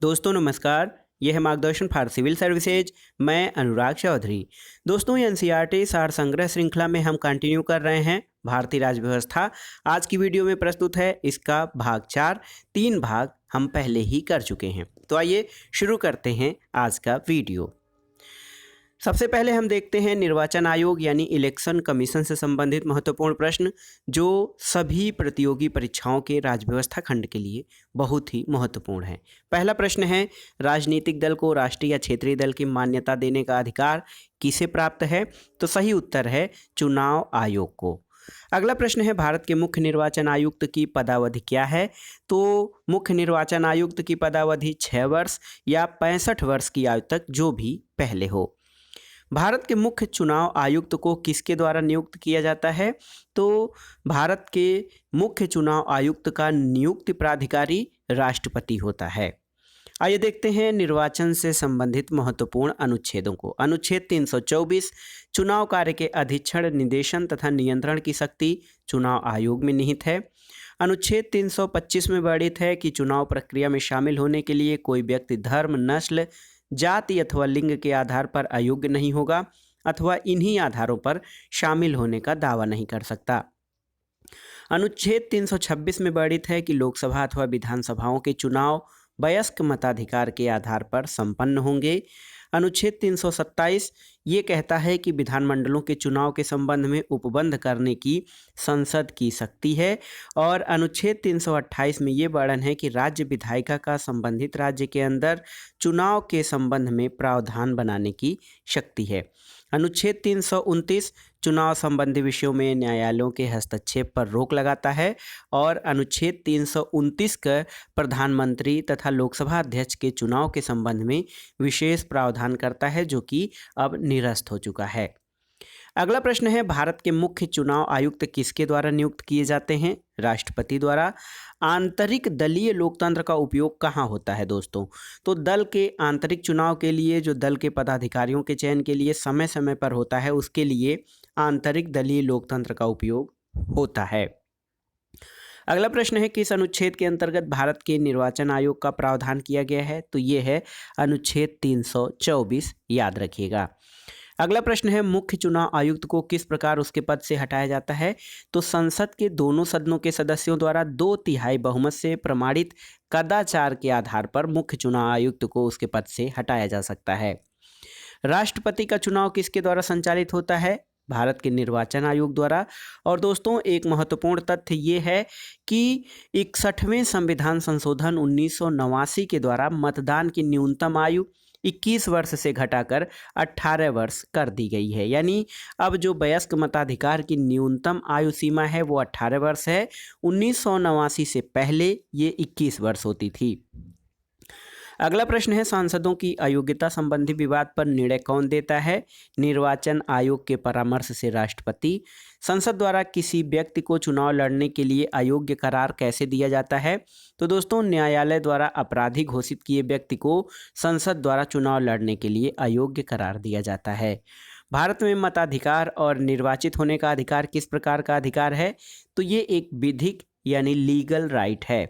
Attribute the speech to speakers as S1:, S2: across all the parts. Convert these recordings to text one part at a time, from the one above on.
S1: दोस्तों नमस्कार। यह है मार्गदर्शन फॉर सिविल सर्विसेज। मैं अनुराग चौधरी। दोस्तों ये एनसीईआरटी सार संग्रह श्रृंखला में हम कंटिन्यू कर रहे हैं भारतीय राज्य व्यवस्था। आज की वीडियो में प्रस्तुत है इसका भाग 4। 3 भाग हम पहले ही कर चुके हैं। तो आइए शुरू करते हैं आज का वीडियो। सबसे पहले हम देखते हैं निर्वाचन आयोग यानी इलेक्शन कमीशन से संबंधित महत्वपूर्ण प्रश्न, जो सभी प्रतियोगी परीक्षाओं के राज्य व्यवस्था खंड के लिए बहुत ही महत्वपूर्ण है। पहला प्रश्न है, राजनीतिक दल को राष्ट्रीय या क्षेत्रीय दल की मान्यता देने का अधिकार किसे प्राप्त है? तो सही उत्तर है चुनाव आयोग को। अगला प्रश्न है, भारत के मुख्य निर्वाचन आयुक्त की पदावधि क्या है? तो मुख्य निर्वाचन आयुक्त की पदावधि 6 वर्ष या 65 वर्ष की आयु तक, जो भी पहले हो। भारत के मुख्य चुनाव आयुक्त को किसके द्वारा नियुक्त किया जाता है? तो भारत के मुख्य चुनाव आयुक्त का नियुक्ति प्राधिकारी राष्ट्रपति होता है। आइए देखते हैं निर्वाचन से संबंधित महत्वपूर्ण अनुच्छेदों को। अनुच्छेद 324, चुनाव कार्य के अधीक्षण, निदेशन तथा नियंत्रण की शक्ति चुनाव आयोग में निहित है। अनुच्छेद 325 में वर्णित है कि चुनाव प्रक्रिया में शामिल होने के लिए कोई व्यक्ति धर्म, नस्ल, जाति अथवा लिंग के आधार पर अयोग्य नहीं होगा अथवा इन्हीं आधारों पर शामिल होने का दावा नहीं कर सकता। अनुच्छेद 326 में वर्णित है कि लोकसभा अथवा विधानसभाओं के चुनाव वयस्क मताधिकार के आधार पर संपन्न होंगे। अनुच्छेद 327 ये कहता है कि विधानमंडलों के चुनाव के संबंध में उपबंध करने की संसद की शक्ति है। और अनुच्छेद 328 में ये वर्णन है कि राज्य विधायिका का संबंधित राज्य के अंदर चुनाव के संबंध में प्रावधान बनाने की शक्ति है। अनुच्छेद 329 चुनाव संबंधी विषयों में न्यायालयों के हस्तक्षेप पर रोक लगाता है। और अनुच्छेद 329 का प्रधानमंत्री तथा लोकसभा अध्यक्ष के चुनाव के संबंध में विशेष प्रावधान करता है, जो कि अब निरस्त हो चुका है। अगला प्रश्न है, भारत के मुख्य चुनाव आयुक्त किसके द्वारा नियुक्त किए जाते हैं? राष्ट्रपति द्वारा। आंतरिक दलीय लोकतंत्र का उपयोग कहाँ होता है दोस्तों? तो दल के आंतरिक चुनाव के लिए, जो दल के पदाधिकारियों के चयन के लिए समय समय पर होता है, उसके लिए आंतरिक दलीय लोकतंत्र का उपयोग होता है। अगला प्रश्न है, किस अनुच्छेद के अंतर्गत भारत के निर्वाचन आयोग का प्रावधान किया गया है? तो ये है अनुच्छेद 324, याद रखिएगा। अगला प्रश्न है, मुख्य चुनाव आयुक्त को किस प्रकार उसके पद से हटाया जाता है? तो संसद के दोनों सदनों के सदस्यों द्वारा 2/3 बहुमत से प्रमाणित कदाचार के आधार पर मुख्य चुनाव आयुक्त को उसके पद से हटाया जा सकता है। राष्ट्रपति का चुनाव किसके द्वारा संचालित होता है? भारत के निर्वाचन आयोग द्वारा। और दोस्तों एक महत्वपूर्ण तथ्य ये है कि 61वें संविधान संशोधन 1989 के द्वारा मतदान की न्यूनतम आयु 21 वर्ष से घटाकर 18 वर्ष कर दी गई है। यानी अब जो वयस्क मताधिकार की न्यूनतम आयु सीमा है वो 18 वर्ष है। 1989 से पहले ये 21 वर्ष होती थी। अगला प्रश्न है, सांसदों की अयोग्यता संबंधी विवाद पर निर्णय कौन देता है? निर्वाचन आयोग के परामर्श से राष्ट्रपति। संसद द्वारा किसी व्यक्ति को चुनाव लड़ने के लिए अयोग्य करार कैसे दिया जाता है? तो दोस्तों न्यायालय द्वारा अपराधी घोषित किए व्यक्ति को संसद द्वारा चुनाव लड़ने के लिए अयोग्य करार दिया जाता है। भारत में मताधिकार और निर्वाचित होने का अधिकार किस प्रकार का अधिकार है? तो ये एक विधिक यानी लीगल राइट है।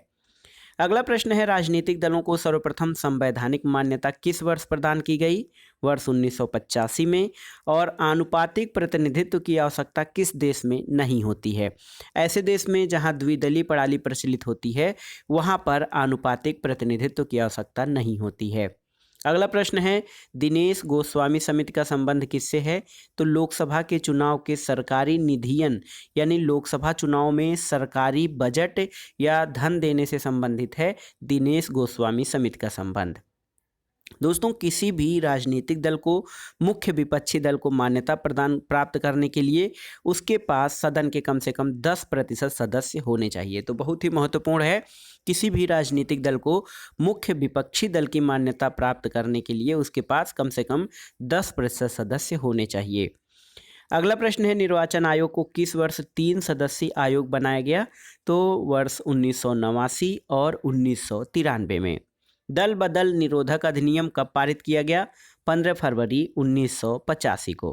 S1: अगला प्रश्न है, राजनीतिक दलों को सर्वप्रथम संवैधानिक मान्यता किस वर्ष प्रदान की गई? वर्ष 1985 में। और आनुपातिक प्रतिनिधित्व की आवश्यकता किस देश में नहीं होती है? ऐसे देश में जहां द्विदलीय प्रणाली प्रचलित होती है वहां पर आनुपातिक प्रतिनिधित्व की आवश्यकता नहीं होती है। अगला प्रश्न है, दिनेश गोस्वामी समिति का संबंध किससे है? तो लोकसभा के चुनाव के सरकारी निधियन यानी लोकसभा चुनाव में सरकारी बजट या धन देने से संबंधित है दिनेश गोस्वामी समिति का संबंध। दोस्तों किसी भी राजनीतिक दल को मुख्य विपक्षी दल को मान्यता प्रदान प्राप्त करने के लिए उसके पास सदन के कम से कम 10% सदस्य होने चाहिए। तो बहुत ही महत्वपूर्ण है, किसी भी राजनीतिक दल को मुख्य विपक्षी दल की मान्यता प्राप्त करने के लिए उसके पास कम से कम 10% सदस्य होने चाहिए। अगला प्रश्न है, निर्वाचन आयोग को किस वर्ष 3 सदस्यीय आयोग बनाया गया? तो वर्ष 1989 और 1993 में। दल बदल निरोधक अधिनियम कब पारित किया गया? 15 फरवरी 1985 को।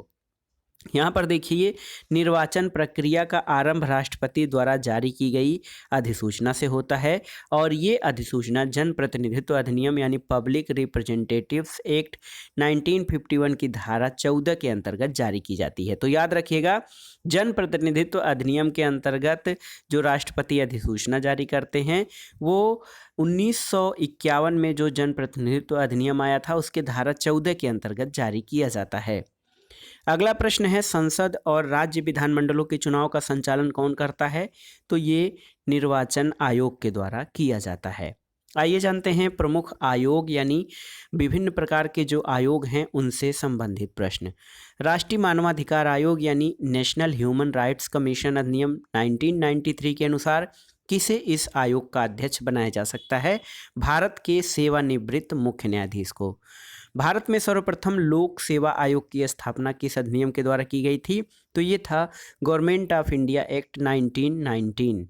S1: यहाँ पर देखिए, निर्वाचन प्रक्रिया का आरंभ राष्ट्रपति द्वारा जारी की गई अधिसूचना से होता है और ये अधिसूचना जन प्रतिनिधित्व अधिनियम यानी पब्लिक रिप्रेजेंटेटिव्स एक्ट 1951 की धारा 14 के अंतर्गत जारी की जाती है। तो याद रखिएगा, जन प्रतिनिधित्व अधिनियम के अंतर्गत जो राष्ट्रपति अधिसूचना जारी करते हैं वो 1951 में जो जन प्रतिनिधित्व अधिनियम आया था उसके धारा 14 के अंतर्गत जारी किया जाता है। अगला प्रश्न है, संसद और राज्य विधानमंडलों के चुनाव का संचालन कौन करता है? तो ये निर्वाचन आयोग के द्वारा किया जाता है। आइए जानते हैं प्रमुख आयोग यानी विभिन्न प्रकार के जो आयोग हैं उनसे संबंधित प्रश्न। राष्ट्रीय मानवाधिकार आयोग यानी नेशनल ह्यूमन राइट्स कमीशन अधिनियम 1993 के अनुसार किसे इस आयोग का अध्यक्ष बनाया जा सकता है? भारत के सेवानिवृत्त मुख्य न्यायाधीश को। भारत में सर्वप्रथम लोक सेवा आयोग की स्थापना किस अधिनियम के द्वारा की गई थी? तो ये था गवर्नमेंट ऑफ इंडिया एक्ट 1919।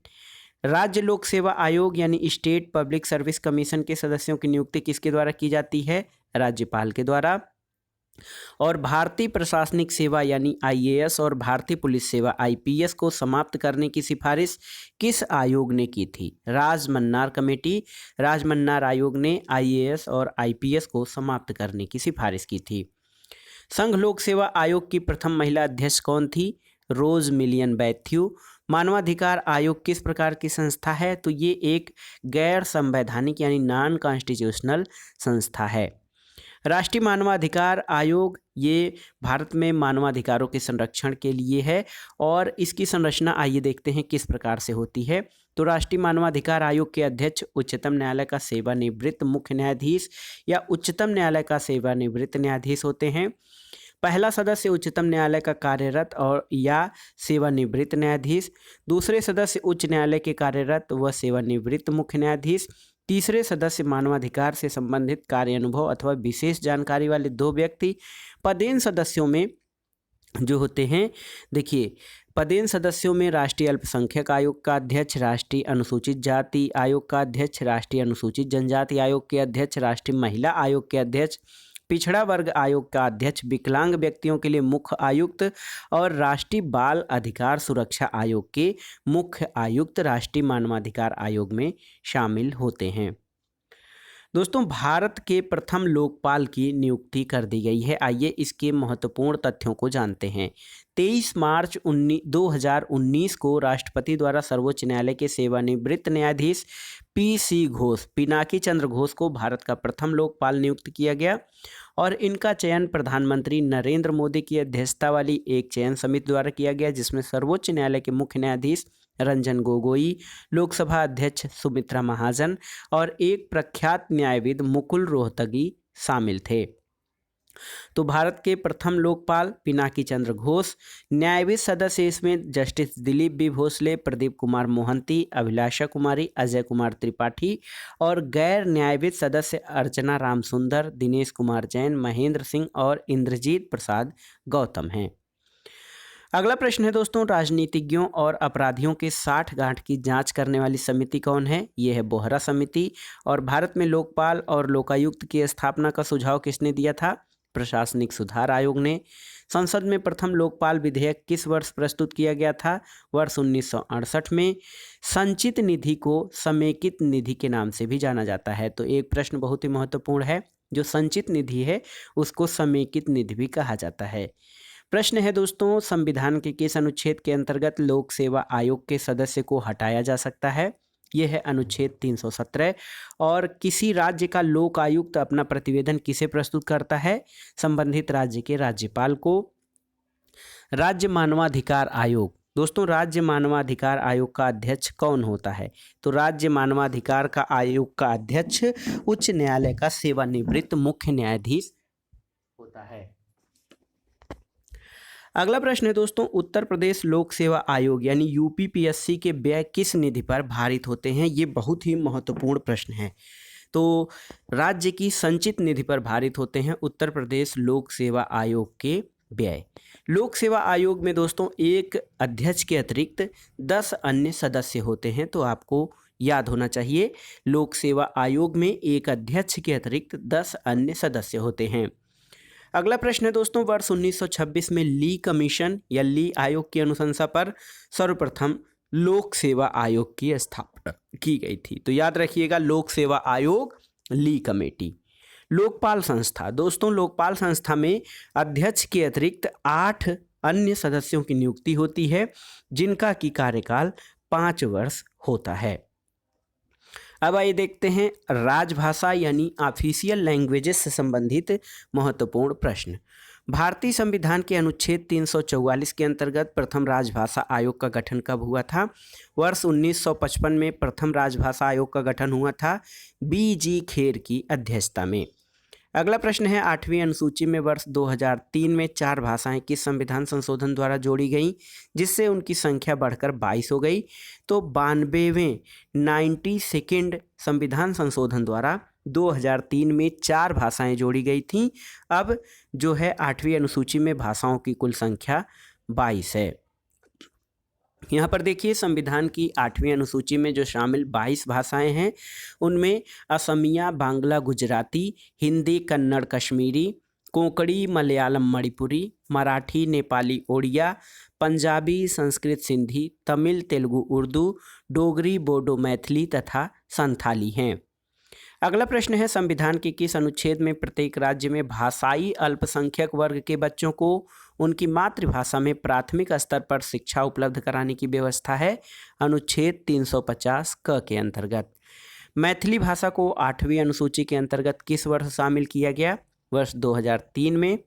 S1: राज्य लोक सेवा आयोग यानी स्टेट पब्लिक सर्विस कमीशन के सदस्यों की नियुक्ति किसके द्वारा की जाती है? राज्यपाल के द्वारा। और भारतीय प्रशासनिक सेवा यानी आईएएस और भारतीय पुलिस सेवा आईपीएस को समाप्त करने की सिफारिश किस आयोग ने की थी? राजमन्नार कमेटी। राजमन्नार आयोग ने आईएएस और आईपीएस को समाप्त करने की सिफारिश की थी। संघ लोक सेवा आयोग की प्रथम महिला अध्यक्ष कौन थी? रोज मिलियन बैथ्यू। मानवाधिकार आयोग किस प्रकार की संस्था है? तो ये एक गैर संवैधानिक यानी नॉन कॉन्स्टिट्यूशनल संस्था है। राष्ट्रीय मानवाधिकार आयोग ये भारत में मानवाधिकारों के संरक्षण के लिए है और इसकी संरचना आइए देखते हैं किस प्रकार से होती है। तो राष्ट्रीय मानवाधिकार आयोग के अध्यक्ष उच्चतम न्यायालय का सेवानिवृत्त मुख्य न्यायाधीश या उच्चतम न्यायालय का सेवानिवृत्त न्यायाधीश होते हैं। पहला सदस्य उच्चतम न्यायालय का कार्यरत और या सेवानिवृत्त न्यायाधीश। दूसरे सदस्य उच्च न्यायालय के कार्यरत व सेवानिवृत्त मुख्य न्यायाधीश। तीसरे सदस्य मानवाधिकार से संबंधित कार्य अनुभव अथवा विशेष जानकारी वाले 2 व्यक्ति। पदेन सदस्यों में जो होते हैं, देखिए पदेन सदस्यों में राष्ट्रीय अल्पसंख्यक आयोग का अध्यक्ष, राष्ट्रीय अनुसूचित जाति आयोग का अध्यक्ष, राष्ट्रीय अनुसूचित जनजाति आयोग के अध्यक्ष, राष्ट्रीय महिला आयोग के अध्यक्ष, पिछड़ा वर्ग आयोग का अध्यक्ष, विकलांग व्यक्तियों के लिए मुख्य आयुक्त और राष्ट्रीय बाल अधिकार सुरक्षा आयोग के मुख्य आयुक्त राष्ट्रीय मानवाधिकार आयोग में शामिल होते हैं। दोस्तों, भारत के प्रथम लोकपाल की नियुक्ति कर दी गई है। आइए इसके महत्वपूर्ण तथ्यों को जानते हैं। 23 मार्च 2019 को राष्ट्रपति द्वारा सर्वोच्च न्यायालय के सेवानिवृत्त न्यायाधीश पीसी घोष, पिनाकी चंद्र घोष को भारत का प्रथम लोकपाल नियुक्त किया गया और इनका चयन प्रधानमंत्री नरेंद्र मोदी की अध्यक्षता वाली एक चयन समिति द्वारा किया गया, जिसमें सर्वोच्च न्यायालय के मुख्य न्यायाधीश रंजन गोगोई, लोकसभा अध्यक्ष सुमित्रा महाजन और एक प्रख्यात न्यायविद मुकुल रोहतगी शामिल थे। तो भारत के प्रथम लोकपाल पिनाकी चंद्र घोष। न्यायविद सदस्य इसमें जस्टिस दिलीप बी भोसले, प्रदीप कुमार मोहंती, अभिलाषा कुमारी, अजय कुमार त्रिपाठी और गैर न्यायविद सदस्य अर्चना रामसुंदर, दिनेश कुमार जैन, महेंद्र सिंह और इंद्रजीत प्रसाद गौतम हैं। अगला प्रश्न है दोस्तों, राजनीतिज्ञों और अपराधियों के साठगांठ की जांच करने वाली समिति कौन है? यह है बोहरा समिति। और भारत में लोकपाल और लोकायुक्त की स्थापना का सुझाव किसने दिया था? प्रशासनिक सुधार आयोग ने। संसद में प्रथम लोकपाल विधेयक किस वर्ष प्रस्तुत किया गया था? वर्ष 1968 में। संचित निधि को समेकित निधि के नाम से भी जाना जाता है। तो एक प्रश्न बहुत ही महत्वपूर्ण है, जो संचित निधि है उसको समेकित निधि भी कहा जाता है। प्रश्न है दोस्तों, संविधान के किस अनुच्छेद के अंतर्गत लोक सेवा आयोग के सदस्य को हटाया जा सकता है? यह है अनुच्छेद 317। और किसी राज्य का लोक आयुक्त अपना प्रतिवेदन किसे प्रस्तुत करता है? संबंधित राज्य के राज्यपाल को। राज्य मानवाधिकार आयोग। दोस्तों, राज्य मानवाधिकार आयोग का अध्यक्ष कौन होता है? तो राज्य मानवाधिकार का आयोग का अध्यक्ष उच्च न्यायालय का सेवानिवृत्त मुख्य न्यायाधीश होता है। अगला प्रश्न है दोस्तों, उत्तर प्रदेश लोक सेवा आयोग यानी यूपीपीएससी के व्यय किस निधि पर भारित होते हैं? ये बहुत ही महत्वपूर्ण प्रश्न है। तो राज्य की संचित निधि पर भारित होते हैं उत्तर प्रदेश लोक सेवा आयोग के व्यय। लोक सेवा आयोग में दोस्तों एक अध्यक्ष के अतिरिक्त 10 अन्य सदस्य होते हैं। तो आपको याद होना चाहिए, लोक सेवा आयोग में एक अध्यक्ष के अतिरिक्त 10 अन्य सदस्य होते हैं। अगला प्रश्न है दोस्तों, वर्ष 1926 में ली कमीशन या ली आयोग की अनुशंसा पर सर्वप्रथम लोक सेवा आयोग की स्थापना की गई थी। तो याद रखिएगा, लोक सेवा आयोग, ली कमेटी। लोकपाल संस्था, दोस्तों लोकपाल संस्था में अध्यक्ष के अतिरिक्त 8 अन्य सदस्यों की नियुक्ति होती है, जिनका की कार्यकाल 5 वर्ष होता है। अब आइए देखते हैं राजभाषा यानी ऑफिशियल लैंग्वेजेस से संबंधित महत्वपूर्ण प्रश्न। भारतीय संविधान के अनुच्छेद 344 के अंतर्गत प्रथम राजभाषा आयोग का गठन कब हुआ था? वर्ष 1955 में प्रथम राजभाषा आयोग का गठन हुआ था, BG खेर की अध्यक्षता में। अगला प्रश्न है, 8वीं अनुसूची में वर्ष 2003 में 4 भाषाएं किस संविधान संशोधन द्वारा जोड़ी गई, जिससे उनकी संख्या बढ़कर 22 हो गई? तो 92वें 92nd संविधान संशोधन द्वारा 2003 में 4 भाषाएं जोड़ी गई थीं। अब जो है 8वीं अनुसूची में भाषाओं की कुल संख्या 22 है। यहाँ पर देखिए, संविधान की 8वीं अनुसूची में जो शामिल 22 भाषाएं हैं, उनमें असमिया, बांग्ला, गुजराती, हिंदी, कन्नड़, कश्मीरी, कोंकणी, मलयालम, मणिपुरी, मराठी, नेपाली, ओडिया, पंजाबी, संस्कृत, सिंधी, तमिल, तेलुगु, उर्दू, डोगरी, बोडो, मैथिली तथा संथाली हैं। अगला प्रश्न है, संविधान के किस अनुच्छेद में प्रत्येक राज्य में भाषाई अल्पसंख्यक वर्ग के बच्चों को उनकी मातृभाषा में प्राथमिक स्तर पर शिक्षा उपलब्ध कराने की व्यवस्था है? अनुच्छेद 350 क के अंतर्गत। मैथिली भाषा को 8वीं अनुसूची के अंतर्गत किस वर्ष शामिल किया गया? वर्ष 2003 में।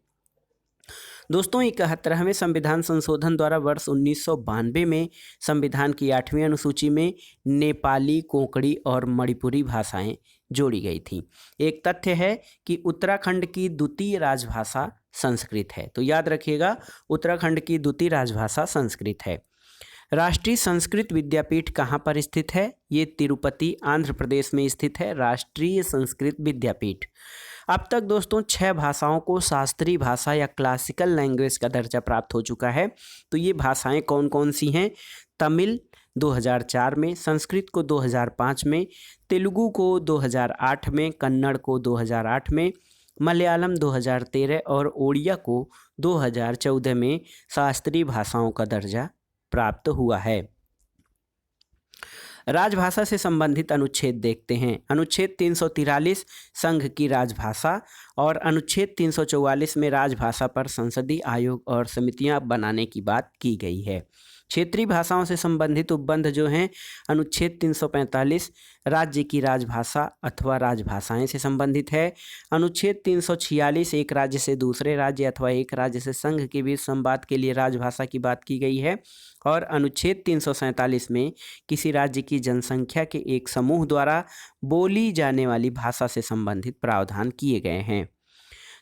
S1: दोस्तों 71वें संविधान संशोधन द्वारा वर्ष 1992 में संविधान की 8वीं अनुसूची में नेपाली, कोंकणी और मणिपुरी भाषाएं जोड़ी गई थी। एक तथ्य है कि उत्तराखंड की द्वितीय राजभाषा संस्कृत है, तो याद रखिएगा, उत्तराखंड की द्वितीय राजभाषा संस्कृत है। राष्ट्रीय संस्कृत विद्यापीठ कहाँ पर स्थित है? ये तिरुपति, आंध्र प्रदेश में स्थित है राष्ट्रीय संस्कृत विद्यापीठ। अब तक दोस्तों 6 भाषाओं को शास्त्रीय भाषा या क्लासिकल लैंग्वेज का दर्जा प्राप्त हो चुका है। तो ये भाषाएं कौन कौन सी हैं? तमिल 2004 में, संस्कृत को 2005 में, तेलुगु को 2008 में, कन्नड़ को 2008 में, मलयालम 2013 और ओडिया को 2014 में शास्त्रीय भाषाओं का दर्जा प्राप्त हुआ है। राजभाषा से संबंधित अनुच्छेद देखते हैं। अनुच्छेद 343 संघ की राजभाषा और अनुच्छेद 344 में राजभाषा पर संसदीय आयोग और समितियां बनाने की बात की गई है। क्षेत्रीय भाषाओं से संबंधित उपबंध जो हैं, अनुच्छेद 345 राज्य की राजभाषा अथवा राजभाषाएं से संबंधित है। अनुच्छेद 346 एक राज्य से दूसरे राज्य अथवा एक राज्य से संघ के बीच संवाद के लिए राजभाषा की बात की गई है। और अनुच्छेद 347 में किसी राज्य की जनसंख्या के एक समूह द्वारा बोली जाने वाली भाषा से संबंधित प्रावधान किए गए हैं।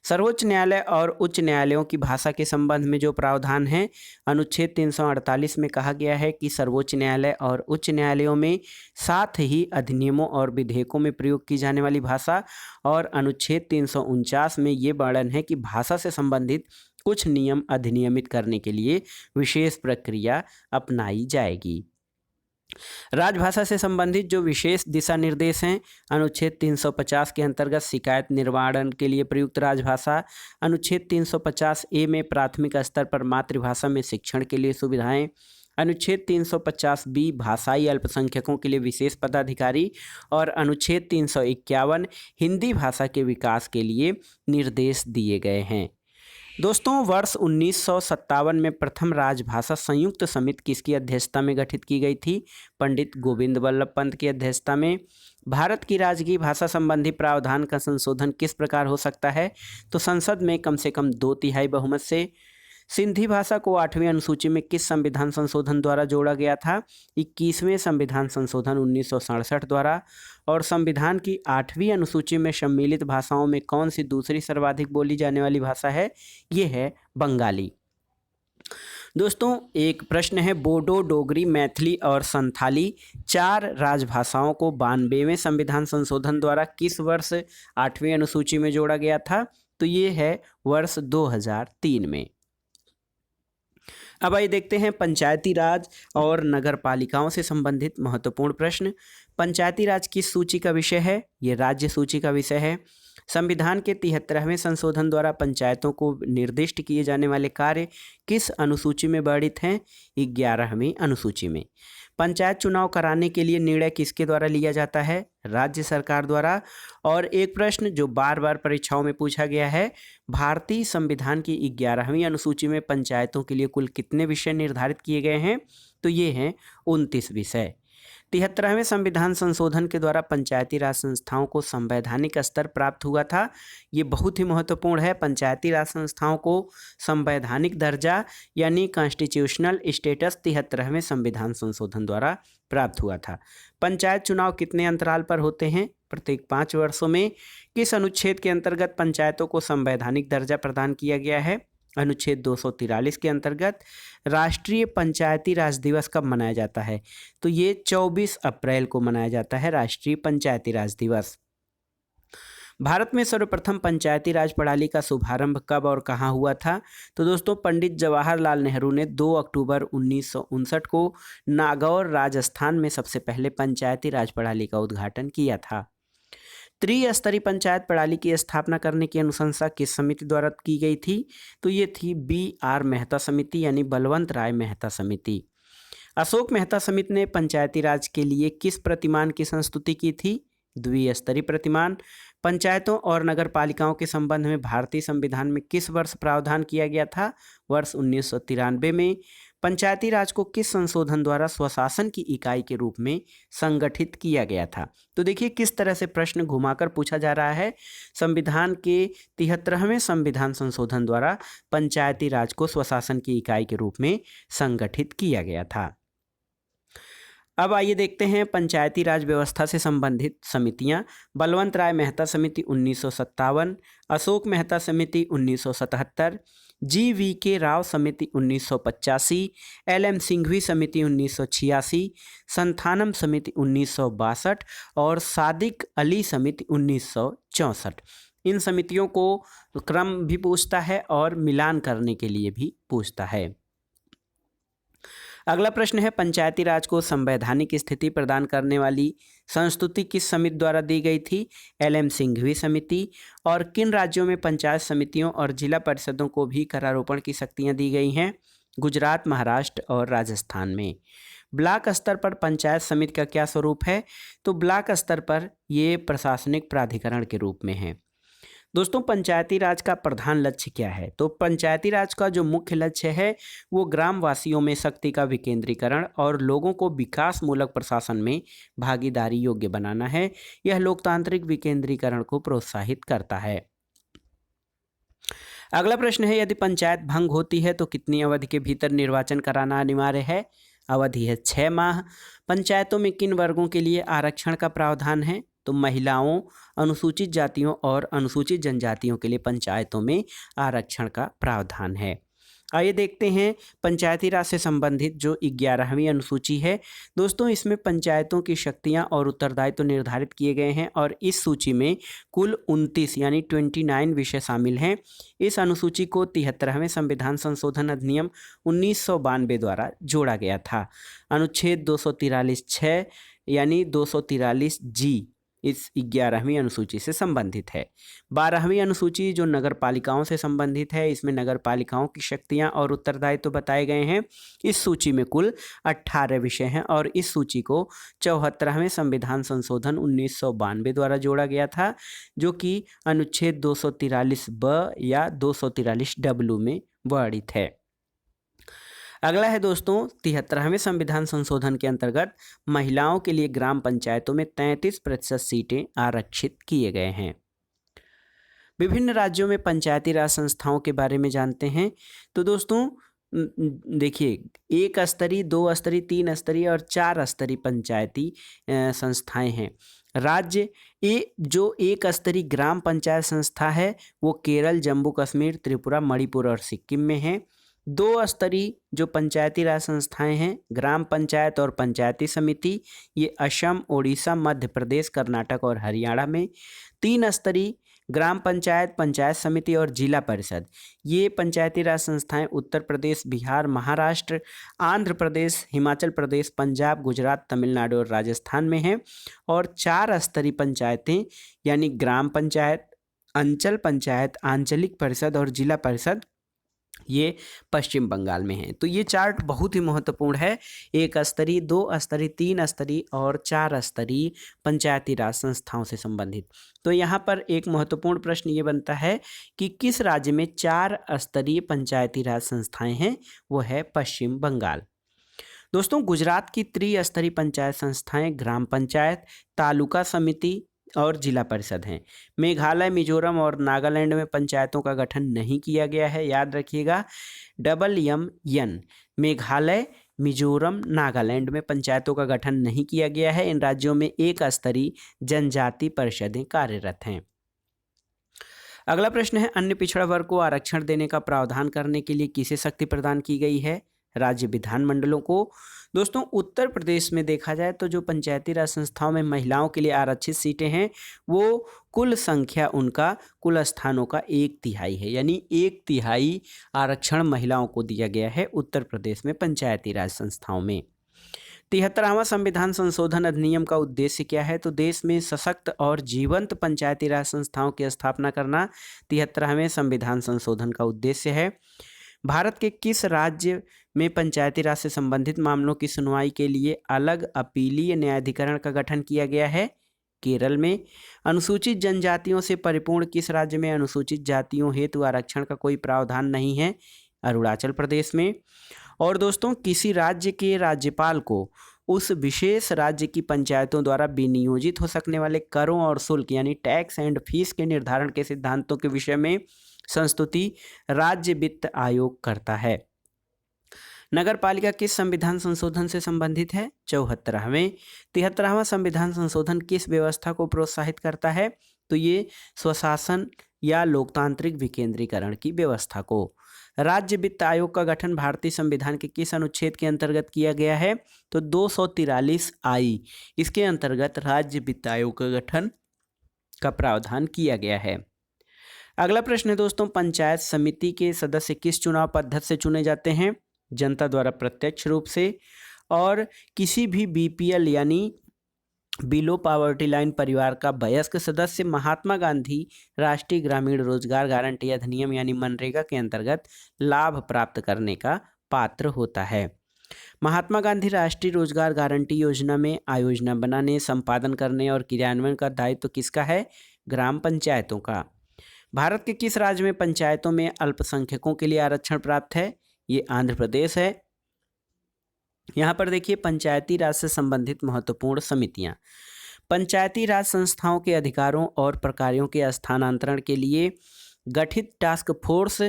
S1: सर्वोच्च न्यायालय और उच्च न्यायालयों की भाषा के संबंध में जो प्रावधान है, अनुच्छेद 348 में कहा गया है कि सर्वोच्च न्यायालय और उच्च न्यायालयों में साथ ही अधिनियमों और विधेयकों में प्रयोग की जाने वाली भाषा, और अनुच्छेद 349 में ये वर्णन है कि भाषा से संबंधित कुछ नियम अधिनियमित करने के लिए विशेष प्रक्रिया अपनाई जाएगी। राजभाषा से संबंधित जो विशेष दिशा निर्देश हैं, अनुच्छेद 350 के अंतर्गत शिकायत निवारण के लिए प्रयुक्त राजभाषा, अनुच्छेद 350A में प्राथमिक स्तर पर मातृभाषा में शिक्षण के लिए सुविधाएं, अनुच्छेद 350B भाषाई अल्पसंख्यकों के लिए विशेष पदाधिकारी, और अनुच्छेद 351 हिंदी भाषा के विकास के लिए निर्देश दिए गए हैं। दोस्तों वर्ष 1957 में प्रथम राजभाषा संयुक्त समिति किसकी अध्यक्षता में गठित की गई थी? पंडित गोविंद वल्लभ पंत की अध्यक्षता में। भारत की राजकीय भाषा संबंधी प्रावधान का संशोधन किस प्रकार हो सकता है? तो संसद में कम से कम 2/3 बहुमत से। सिंधी भाषा को 8वीं अनुसूची में किस संविधान संशोधन द्वारा जोड़ा गया था? 21वें संविधान संशोधन 1967 द्वारा। और संविधान की 8वीं अनुसूची में सम्मिलित भाषाओं में कौन सी दूसरी सर्वाधिक बोली जाने वाली भाषा है? ये है बंगाली। दोस्तों एक प्रश्न है, बोडो, डोगरी, मैथिली और संथाली 4 राजभाषाओं को 92वें संविधान संशोधन द्वारा किस वर्ष 8वीं अनुसूची में जोड़ा गया था? तो ये है वर्ष 2003 में। अब आइए देखते हैं पंचायती राज और नगर पालिकाओं से संबंधित महत्वपूर्ण प्रश्न। पंचायती राज किस सूची का विषय है? ये राज्य सूची का विषय है। संविधान के 73वें संशोधन द्वारा पंचायतों को निर्दिष्ट किए जाने वाले कार्य किस अनुसूची में वर्णित हैं? 11वीं अनुसूची में। पंचायत चुनाव कराने के लिए निर्णय किसके द्वारा लिया जाता है? राज्य सरकार द्वारा। और एक प्रश्न जो बार बार परीक्षाओं में पूछा गया है, भारतीय संविधान की 11वीं अनुसूची में पंचायतों के लिए कुल कितने विषय निर्धारित किए गए हैं? तो ये हैं 29 विषय। 73वें संविधान संशोधन के द्वारा पंचायती राज संस्थाओं को संवैधानिक स्तर प्राप्त हुआ था। ये बहुत ही महत्वपूर्ण है। पंचायती राज संस्थाओं को संवैधानिक दर्जा यानी कॉन्स्टिट्यूशनल स्टेटस 73वें संविधान संशोधन द्वारा प्राप्त हुआ था। पंचायत चुनाव कितने अंतराल पर होते हैं? प्रत्येक 5 वर्षों में। किस अनुच्छेद के अंतर्गत पंचायतों को संवैधानिक दर्जा प्रदान किया गया है? अनुच्छेद 243 के अंतर्गत। राष्ट्रीय पंचायती राज दिवस कब मनाया जाता है? तो ये 24 अप्रैल को मनाया जाता है राष्ट्रीय पंचायती राज दिवस। भारत में सर्वप्रथम पंचायती राज प्रणाली का शुभारंभ कब और कहाँ हुआ था? तो दोस्तों पंडित जवाहरलाल नेहरू ने 2 अक्टूबर 1959 को नागौर राजस्थान में सबसे पहले पंचायती राज प्रणाली का उद्घाटन किया था। त्रिस्तरीय पंचायत प्रणाली की स्थापना करने की अनुशंसा किस समिति द्वारा की गई थी? तो ये थी B.R. मेहता समिति यानी बलवंत राय मेहता समिति। अशोक मेहता समिति ने पंचायती राज के लिए किस प्रतिमान की संस्तुति की थी? द्विस्तरीय प्रतिमान। पंचायतों और नगर पालिकाओं के संबंध में भारतीय संविधान में किस वर्ष प्रावधान किया गया था? वर्ष 1993 में। पंचायती राज को किस संशोधन द्वारा स्वशासन की इकाई के रूप में संगठित किया गया था? तो देखिए किस तरह से प्रश्न घुमाकर पूछा जा रहा है। संविधान के 73वें संविधान संशोधन द्वारा पंचायती राज को स्वशासन की इकाई के रूप में संगठित किया गया था। अब आइए देखते हैं पंचायती राज व्यवस्था से संबंधित समितियां। बलवंत राय मेहता समिति 1957, अशोक मेहता समिति 1977, GVK राव समिति 1985, LM सिंघवी समिति 1986, संथानम समिति 1962 और सादिक अली समिति 1964। इन समितियों को क्रम भी पूछता है और मिलान करने के लिए भी पूछता है। अगला प्रश्न है पंचायती राज को संवैधानिक स्थिति प्रदान करने वाली संस्तुति किस समिति द्वारा दी गई थी? LM सिंघवी समिति। और किन राज्यों में पंचायत समितियों और जिला परिषदों को भी करारोपण की शक्तियां दी गई हैं? गुजरात, महाराष्ट्र और राजस्थान में। ब्लॉक स्तर पर पंचायत समिति का क्या स्वरूप है? तो ब्लॉक स्तर पर ये प्रशासनिक प्राधिकरण के रूप में है। दोस्तों पंचायती राज का प्रधान लक्ष्य क्या है? तो पंचायती राज का जो मुख्य लक्ष्य है वो ग्रामवासियों में शक्ति का विकेंद्रीकरण और लोगों को विकासमूलक प्रशासन में भागीदारी योग्य बनाना है। यह लोकतांत्रिक विकेंद्रीकरण को प्रोत्साहित करता है। अगला प्रश्न है यदि पंचायत भंग होती है तो कितनी अवधि के भीतर निर्वाचन कराना अनिवार्य है? अवधि है 6 माह। पंचायतों में किन वर्गों के लिए आरक्षण का प्रावधान है? तो महिलाओं, अनुसूचित जातियों और अनुसूचित जनजातियों के लिए पंचायतों में आरक्षण का प्रावधान है। आइए देखते हैं पंचायती राज से संबंधित जो 11वीं अनुसूची है। दोस्तों इसमें पंचायतों की शक्तियां और उत्तरदायित्व निर्धारित किए गए हैं और इस सूची में कुल 29 यानी 29 विषय शामिल हैं। इस अनुसूची को 73वें संविधान संशोधन अधिनियम 1992 द्वारा जोड़ा गया था। अनुच्छेद 243(6) यानी 243G इस 11वीं अनुसूची से संबंधित है। 12वीं अनुसूची जो नगर पालिकाओं से संबंधित है, इसमें नगर पालिकाओं की शक्तियां और उत्तरदायित्व बताए गए हैं। इस सूची में कुल 18 विषय हैं और इस सूची को 74वें संविधान संशोधन 1992 द्वारा जोड़ा गया था, जो कि अनुच्छेद 243(ब) या 243W में वर्णित है। अगला है दोस्तों 73वें संविधान संशोधन के अंतर्गत महिलाओं के लिए ग्राम पंचायतों में 33% सीटें आरक्षित किए गए हैं। विभिन्न राज्यों में पंचायती राज संस्थाओं के बारे में जानते हैं। तो दोस्तों देखिए 1 स्तरीय, 2 स्तरीय, 3 स्तरीय और 4 स्तरीय पंचायती संस्थाएं हैं। राज्य जो 1 स्तरीय ग्राम पंचायत संस्था है वो केरल, जम्मू कश्मीर, त्रिपुरा, मणिपुर और सिक्किम में है। 2 स्तरीय जो पंचायती राज संस्थाएं हैं ग्राम पंचायत और पंचायती समिति, ये असम, ओडिशा, मध्य प्रदेश, कर्नाटक और हरियाणा में। 3 स्तरीय ग्राम पंचायत, पंचायत समिति और जिला परिषद, ये पंचायती राज संस्थाएं उत्तर प्रदेश, बिहार, महाराष्ट्र, आंध्र प्रदेश, हिमाचल प्रदेश, पंजाब, गुजरात, तमिलनाडु और राजस्थान में हैं। और 4 स्तरीय पंचायतें यानी ग्राम पंचायत, अंचल पंचायत, आंचलिक परिषद और जिला परिषद ये पश्चिम बंगाल में है। तो ये चार्ट बहुत ही महत्वपूर्ण है। 1 स्तरीय, 2 स्तरीय, 3 स्तरीय और 4 स्तरीय पंचायती राज संस्थाओं से संबंधित। तो यहाँ पर एक महत्वपूर्ण प्रश्न ये बनता है कि किस राज्य में 4 स्तरीय पंचायती राज संस्थाएं हैं? वो है पश्चिम बंगाल। दोस्तों, गुजरात की त्रिस्तरीय पंचायत संस्थाएं ग्राम पंचायत, तालुका समिति और जिला परिषद हैं। मेघालय, मिजोरम और नागालैंड में पंचायतों का गठन नहीं किया गया है। याद रखिएगा, MMN। मेघालय, मिजोरम, नागालैंड में पंचायतों का गठन नहीं किया गया है। इन राज्यों में 1 स्तरीय जनजाति परिषदें कार्यरत हैं। अगला प्रश्न है, अन्य पिछड़ा वर्ग को आरक्षण देने का प्रावधान करने के लिए किसे शक्ति प्रदान की गई है? राज्य विधानमंडलों को। दोस्तों, उत्तर प्रदेश में देखा जाए तो जो पंचायती राज संस्थाओं में महिलाओं के लिए आरक्षित सीटें हैं, वो कुल संख्या उनका कुल स्थानों का 1/3 है, यानी 1/3 आरक्षण महिलाओं को दिया गया है उत्तर प्रदेश में पंचायती राज संस्थाओं में। 73वां संविधान संशोधन अधिनियम का उद्देश्य क्या है? तो देश में सशक्त और जीवंत पंचायती राज संस्थाओं की स्थापना करना 73वें संविधान संशोधन का उद्देश्य है। भारत के किस राज्य में पंचायती राज से संबंधित मामलों की सुनवाई के लिए अलग अपीलीय न्यायाधिकरण का गठन किया गया है? केरल में। अनुसूचित जनजातियों से परिपूर्ण किस राज्य में अनुसूचित जातियों हेतु आरक्षण का कोई प्रावधान नहीं है? अरुणाचल प्रदेश में। और दोस्तों, किसी राज्य के राज्यपाल को उस विशेष राज्य की पंचायतों द्वारा विनियोजित हो सकने वाले करों और शुल्क यानी टैक्स एंड फीस के निर्धारण के सिद्धांतों के विषय में संस्तुति राज्य वित्त आयोग करता है। नगर पालिका किस संविधान संशोधन से संबंधित है? 74वें। 73वां संविधान संशोधन किस व्यवस्था को प्रोत्साहित करता है? तो ये स्वशासन या लोकतांत्रिक विकेंद्रीकरण की व्यवस्था को। राज्य वित्त आयोग का गठन भारतीय संविधान के किस अनुच्छेद के अंतर्गत किया गया है? तो 243I, इसके अंतर्गत राज्य वित्त आयोग का गठन का प्रावधान किया गया है। अगला प्रश्न है दोस्तों, पंचायत समिति के सदस्य किस चुनाव पद्धति से चुने जाते हैं? जनता द्वारा प्रत्यक्ष रूप से। और किसी भी BPL यानी बिलो पॉवर्टी लाइन परिवार का वयस्क सदस्य महात्मा गांधी राष्ट्रीय ग्रामीण रोजगार गारंटी अधिनियम यानी मनरेगा के अंतर्गत लाभ प्राप्त करने का पात्र होता है। महात्मा गांधी राष्ट्रीय रोजगार गारंटी योजना में आयोजना बनाने, संपादन करने और क्रियान्वयन का दायित्व किसका है? ग्राम पंचायतों का। भारत के किस राज्य में पंचायतों में अल्पसंख्यकों के लिए आरक्षण प्राप्त है? ये आंध्र प्रदेश है। यहाँ पर देखिए, पंचायती राज से संबंधित महत्वपूर्ण समितियाँ। पंचायती राज संस्थाओं के अधिकारों और प्रकारों के स्थानांतरण के लिए गठित टास्क फोर्स,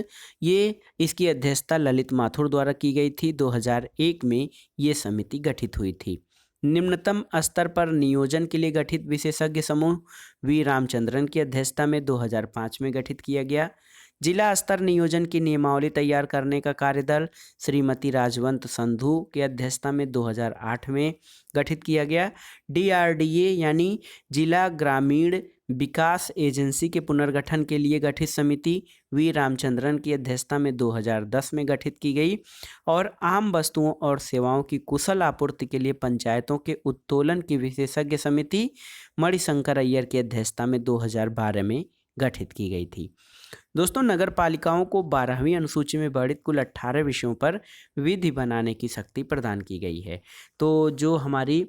S1: ये इसकी अध्यक्षता ललित माथुर द्वारा की गई थी। 2001 में ये समिति गठित हुई थी। निम्नतम स्तर पर नियोजन के लिए गठित विशेषज्ञ समूह वी रामचंद्रन की अध्यक्षता में 2005 में गठित किया गया। जिला स्तर नियोजन की नियमावली तैयार करने का कार्यदल श्रीमती राजवंत संधू की अध्यक्षता में 2008 में गठित किया गया। DRDA यानी जिला ग्रामीण विकास एजेंसी के पुनर्गठन के लिए गठित समिति वी रामचंद्रन की अध्यक्षता में 2010 में गठित की गई। और आम वस्तुओं और सेवाओं की कुशल आपूर्ति के लिए पंचायतों के उत्तोलन की विशेषज्ञ समिति मणिशंकर अय्यर की अध्यक्षता में 2012 में गठित की गई थी। दोस्तों, नगर पालिकाओं को 12वीं अनुसूची में वर्णित कुल 18 विषयों पर विधि बनाने की शक्ति प्रदान की गई है। तो जो हमारी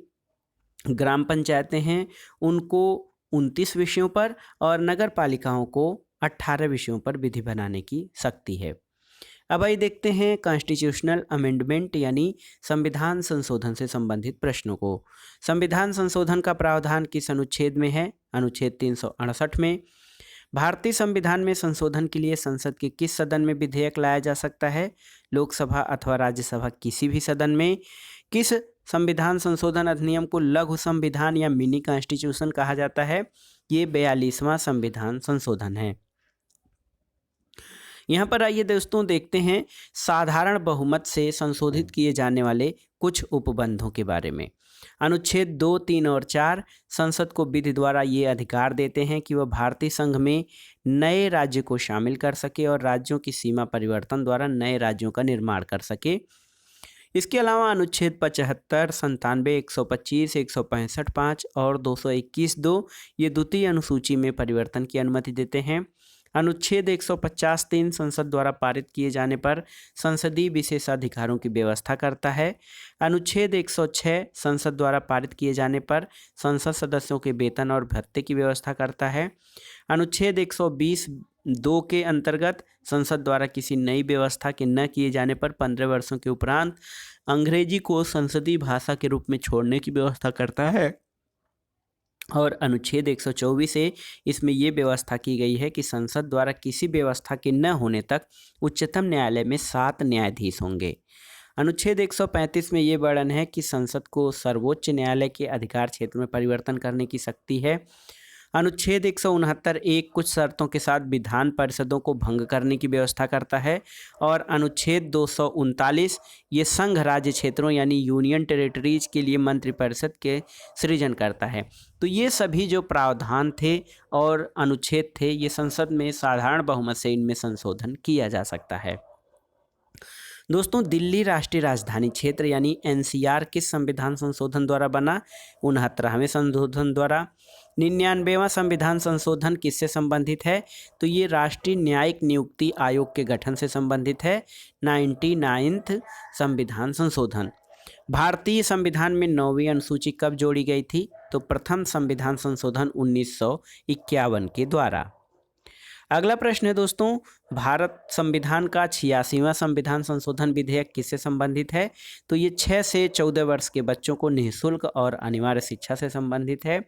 S1: ग्राम पंचायतें हैं उनको 29 विषयों पर और नगर पालिकाओं को 18 विषयों पर विधि बनाने की शक्ति है। अब आइए देखते हैं कॉन्स्टिट्यूशनल अमेंडमेंट यानी संविधान संशोधन से संबंधित प्रश्नों को। संविधान संशोधन का प्रावधान किस अनुच्छेद में है? अनुच्छेद 368 में। भारतीय संविधान में संशोधन के लिए संसद के किस सदन में विधेयक लाया जा सकता है? लोकसभा अथवा राज्यसभा किसी भी सदन में। किस संविधान संशोधन अधिनियम को लघु संविधान या मिनी कॉन्स्टिट्यूशन कहा जाता है? ये 42वां संविधान संशोधन है। यहाँ पर आइए दोस्तों देखते हैं साधारण बहुमत से संशोधित किए जाने वाले कुछ उपबंधों के बारे में। अनुच्छेद 2, 3 और 4 संसद को विधि द्वारा ये अधिकार देते हैं कि वह भारतीय संघ में नए राज्य को शामिल कर सके और राज्यों की सीमा परिवर्तन द्वारा नए राज्यों का निर्माण कर सके। इसके अलावा अनुच्छेद 75, 97, 125, 165(5) और 221(2) ये द्वितीय अनुसूची में परिवर्तन की अनुमति देते हैं। अनुच्छेद 150(3) संसद द्वारा पारित किए जाने पर संसदीय विशेषाधिकारों की व्यवस्था करता है। अनुच्छेद 106 संसद द्वारा पारित किए जाने पर संसद सदस्यों के वेतन और भत्ते की व्यवस्था करता है। अनुच्छेद 120(2) के अंतर्गत संसद द्वारा किसी नई व्यवस्था के न किए जाने पर 15 वर्षों के उपरांत अंग्रेजी को संसदीय भाषा के रूप में छोड़ने की व्यवस्था करता है। और अनुच्छेद 124 से इसमें ये व्यवस्था की गई है कि संसद द्वारा किसी व्यवस्था के न होने तक उच्चतम न्यायालय में 7 न्यायाधीश होंगे। अनुच्छेद 135 में ये वर्णन है कि संसद को सर्वोच्च न्यायालय के अधिकार क्षेत्र में परिवर्तन करने की शक्ति है। अनुच्छेद 169(1) कुछ शर्तों के साथ विधान परिषदों को भंग करने की व्यवस्था करता है। और अनुच्छेद 239 ये संघ राज्य क्षेत्रों यानी यूनियन टेरिटरीज के लिए मंत्रिपरिषद के सृजन करता है। तो ये सभी जो प्रावधान थे और अनुच्छेद थे, ये संसद में साधारण बहुमत से इनमें संशोधन किया जा सकता है। दोस्तों, दिल्ली राष्ट्रीय राजधानी क्षेत्र यानी NCR किस संविधान संशोधन द्वारा बना? 69वें संशोधन द्वारा। 99वां संविधान संशोधन किससे संबंधित है? तो ये राष्ट्रीय न्यायिक नियुक्ति आयोग के गठन से संबंधित है। 99th संविधान संशोधन। भारतीय संविधान में 9वीं अनुसूची कब जोड़ी गई थी? तो प्रथम संविधान संशोधन 1951 के द्वारा। अगला प्रश्न है दोस्तों, भारत संविधान का 86वां संविधान संशोधन विधेयक किससे संबंधित है? तो ये 6 से 14 वर्ष के बच्चों को निःशुल्क और अनिवार्य शिक्षा से संबंधित है।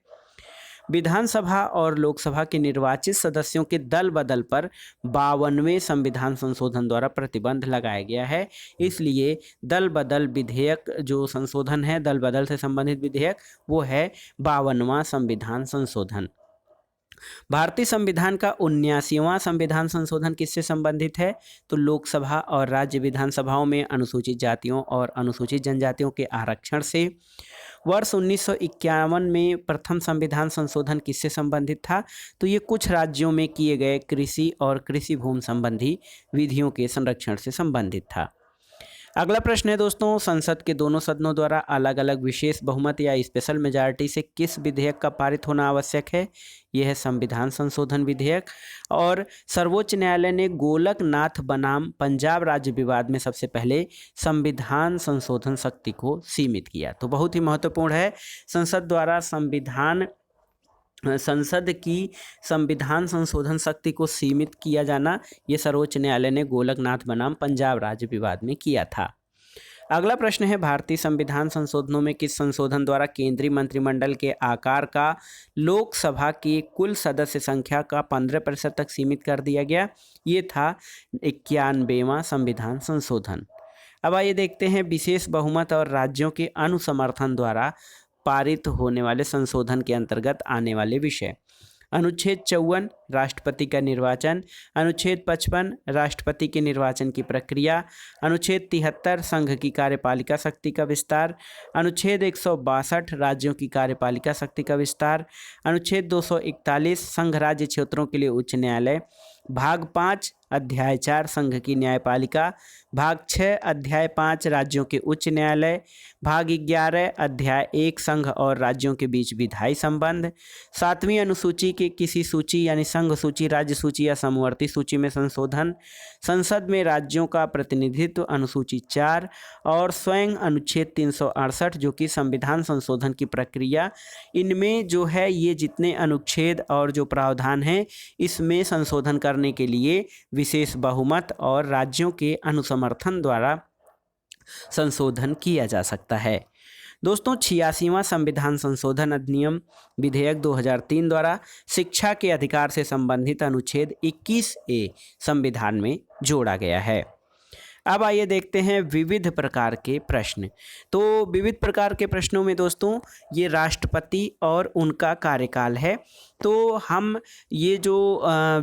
S1: विधानसभा और लोकसभा के निर्वाचित सदस्यों के दल बदल पर 52वें संविधान संशोधन द्वारा प्रतिबंध लगाया गया है। इसलिए दल बदल विधेयक जो संशोधन है, दल बदल से संबंधित विधेयक, वो है 52वां संविधान संशोधन। भारतीय संविधान का 79वां संविधान संशोधन किससे संबंधित है? तो लोकसभा और राज्य विधानसभाओं में अनुसूचित जातियों और अनुसूचित जनजातियों के आरक्षण से। वर्ष 1951 में प्रथम संविधान संशोधन किससे संबंधित था? तो ये कुछ राज्यों में किए गए कृषि और कृषि भूमि संबंधी विधियों के संरक्षण से संबंधित था। अगला प्रश्न है दोस्तों, संसद के दोनों सदनों द्वारा अलग अलग विशेष बहुमत या स्पेशल मेजॉरिटी से किस विधेयक का पारित होना आवश्यक है? यह है संविधान संशोधन विधेयक। और सर्वोच्च न्यायालय ने गोलकनाथ बनाम पंजाब राज्य विवाद में सबसे पहले संविधान संशोधन शक्ति को सीमित किया। तो बहुत ही महत्वपूर्ण है, संसद द्वारा संसद की संविधान संशोधन शक्ति को सीमित किया जाना, ये सर्वोच्च न्यायालय ने गोलकनाथ बनाम पंजाब राज्य विवाद में किया था। अगला प्रश्न है, भारतीय संविधान संशोधनों में किस संशोधन द्वारा केंद्रीय मंत्रिमंडल के आकार का लोकसभा की कुल सदस्य संख्या का 15% तक सीमित कर दिया गया? ये था 91वां संविधान संशोधन। अब आइए देखते हैं विशेष बहुमत और राज्यों के अनुसमर्थन द्वारा पारित होने वाले संशोधन के अंतर्गत आने वाले विषय। अनुच्छेद 54 राष्ट्रपति का निर्वाचन। अनुच्छेद 55 राष्ट्रपति के निर्वाचन की प्रक्रिया। अनुच्छेद 73 संघ की कार्यपालिका शक्ति का विस्तार। अनुच्छेद 162 राज्यों की कार्यपालिका शक्ति का विस्तार। अनुच्छेद 241 संघ राज्य क्षेत्रों के लिए उच्च न्यायालय। भाग 5 अध्याय 4 संघ की न्यायपालिका। भाग 6 अध्याय 5 राज्यों के उच्च न्यायालय। भाग 11 अध्याय 1 संघ और राज्यों के बीच विधायी संबंध। 7वीं अनुसूची के किसी सूची यानी संघ सूची, राज्य सूची या समवर्ती सूची में संशोधन। संसद में राज्यों का प्रतिनिधित्व अनुसूची 4 और स्वयं अनुच्छेद 368 जो कि संविधान संशोधन की प्रक्रिया। इनमें जो है ये जितने अनुच्छेद और जो प्रावधान हैं, इसमें संशोधन करने के लिए विशेष बहुमत और राज्यों के अनुसमर्थन द्वारा संशोधन किया जा सकता है। दोस्तों, 86वां संविधान संशोधन अधिनियम विधेयक 2003 द्वारा शिक्षा के अधिकार से संबंधित अनुच्छेद 21A संविधान में जोड़ा गया है। अब आइए देखते हैं विविध प्रकार के प्रश्न। तो विविध प्रकार के प्रश्नों में दोस्तों ये राष्ट्रपति और उनका कार्यकाल है। तो हम ये जो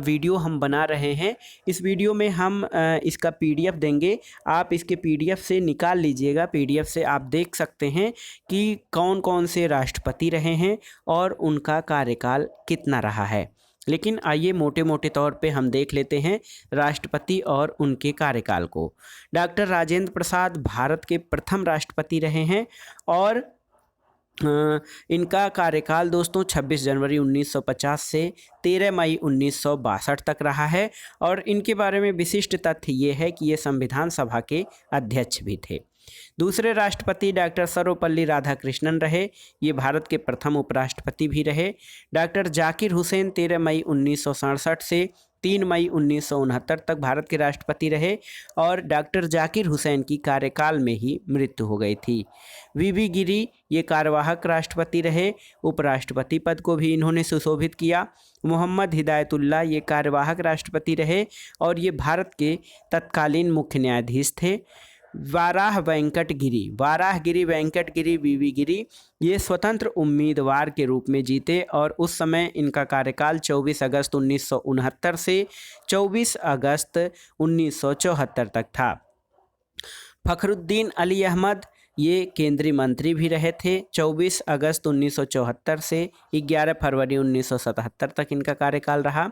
S1: वीडियो हम बना रहे हैं, इस वीडियो में हम इसका PDF देंगे। आप इसके PDF से निकाल लीजिएगा। PDF से आप देख सकते हैं कि कौन कौन से राष्ट्रपति रहे हैं और उनका कार्यकाल कितना रहा है। लेकिन आइए मोटे मोटे तौर पे हम देख लेते हैं राष्ट्रपति और उनके कार्यकाल को। डॉक्टर राजेंद्र प्रसाद भारत के प्रथम राष्ट्रपति रहे हैं और इनका कार्यकाल दोस्तों 26 जनवरी 1950 से 13 मई 1962 तक रहा है। और इनके बारे में विशिष्ट तथ्य ये है कि ये संविधान सभा के अध्यक्ष भी थे। दूसरे राष्ट्रपति डॉक्टर सर्वपल्ली राधाकृष्णन रहे, ये भारत के प्रथम उपराष्ट्रपति भी रहे। डॉक्टर जाकिर हुसैन 13 मई 1967 से 3 मई 1969 तक भारत के राष्ट्रपति रहे और डॉक्टर जाकिर हुसैन की कार्यकाल में ही मृत्यु हो गई थी। वीवी गिरी ये कार्यवाहक राष्ट्रपति रहे, उपराष्ट्रपति पद को भी इन्होंने सुशोभित किया। मोहम्मद हिदायतुल्लाह ये कार्यवाहक राष्ट्रपति रहे और ये भारत के तत्कालीन मुख्य न्यायाधीश थे। वाराहगिरी वेंकट गिरी वीवी गिरी ये स्वतंत्र उम्मीदवार के रूप में जीते और उस समय इनका कार्यकाल 24 अगस्त 1969 से 24 अगस्त 1974 तक था। फखरुद्दीन अली अहमद ये केंद्रीय मंत्री भी रहे थे। 24 अगस्त 1974 से 11 फरवरी 1977 तक इनका कार्यकाल रहा।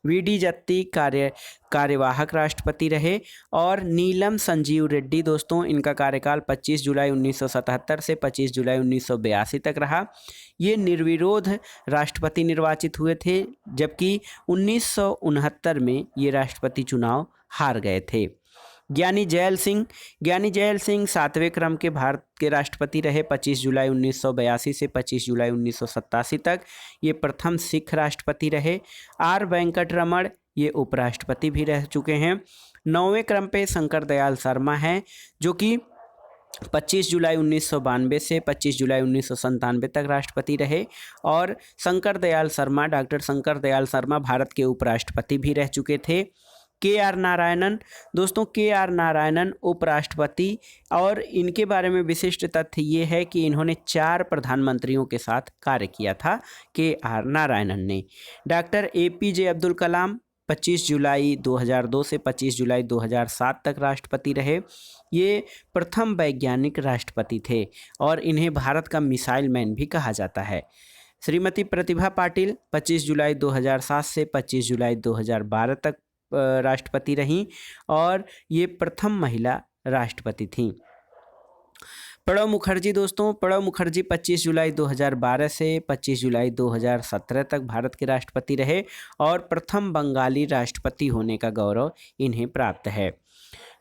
S1: वीडी जत्ती कार्यवाहक राष्ट्रपति रहे और नीलम संजीव रेड्डी दोस्तों इनका कार्यकाल 25 जुलाई 1977 से 25 जुलाई 1982 तक रहा। ये निर्विरोध राष्ट्रपति निर्वाचित हुए थे, जबकि 1969 में ये राष्ट्रपति चुनाव हार गए थे। ज्ञानी जैल सिंह 7वें क्रम के भारत के राष्ट्रपति रहे 25 जुलाई 1982 से 25 जुलाई 1987 तक। ये प्रथम सिख राष्ट्रपति रहे। आर वेंकट रमण ये उपराष्ट्रपति भी रह चुके हैं। 9वें क्रम पे शंकर दयाल शर्मा हैं जो कि 25 जुलाई 1992 से 25 जुलाई 1997 तक राष्ट्रपति रहे और डॉक्टर शंकर दयाल शर्मा भारत के उपराष्ट्रपति भी रह चुके थे। के आर नारायणन उपराष्ट्रपति और इनके बारे में विशिष्ट तथ्य ये है कि इन्होंने 4 प्रधानमंत्रियों के साथ कार्य किया था। के आर नारायणन ने। डॉक्टर APJ अब्दुल कलाम 25 जुलाई 2002 से 25 जुलाई 2007 तक राष्ट्रपति रहे। ये प्रथम वैज्ञानिक राष्ट्रपति थे और इन्हें भारत का मिसाइल मैन भी कहा जाता है। श्रीमती प्रतिभा पाटिल 25 जुलाई 2007 से 25 जुलाई 2012 तक राष्ट्रपति रहीं और ये प्रथम महिला राष्ट्रपति थीं। प्रणब मुखर्जी 25 जुलाई 2012 से 25 जुलाई 2017 तक भारत के राष्ट्रपति रहे और प्रथम बंगाली राष्ट्रपति होने का गौरव इन्हें प्राप्त है।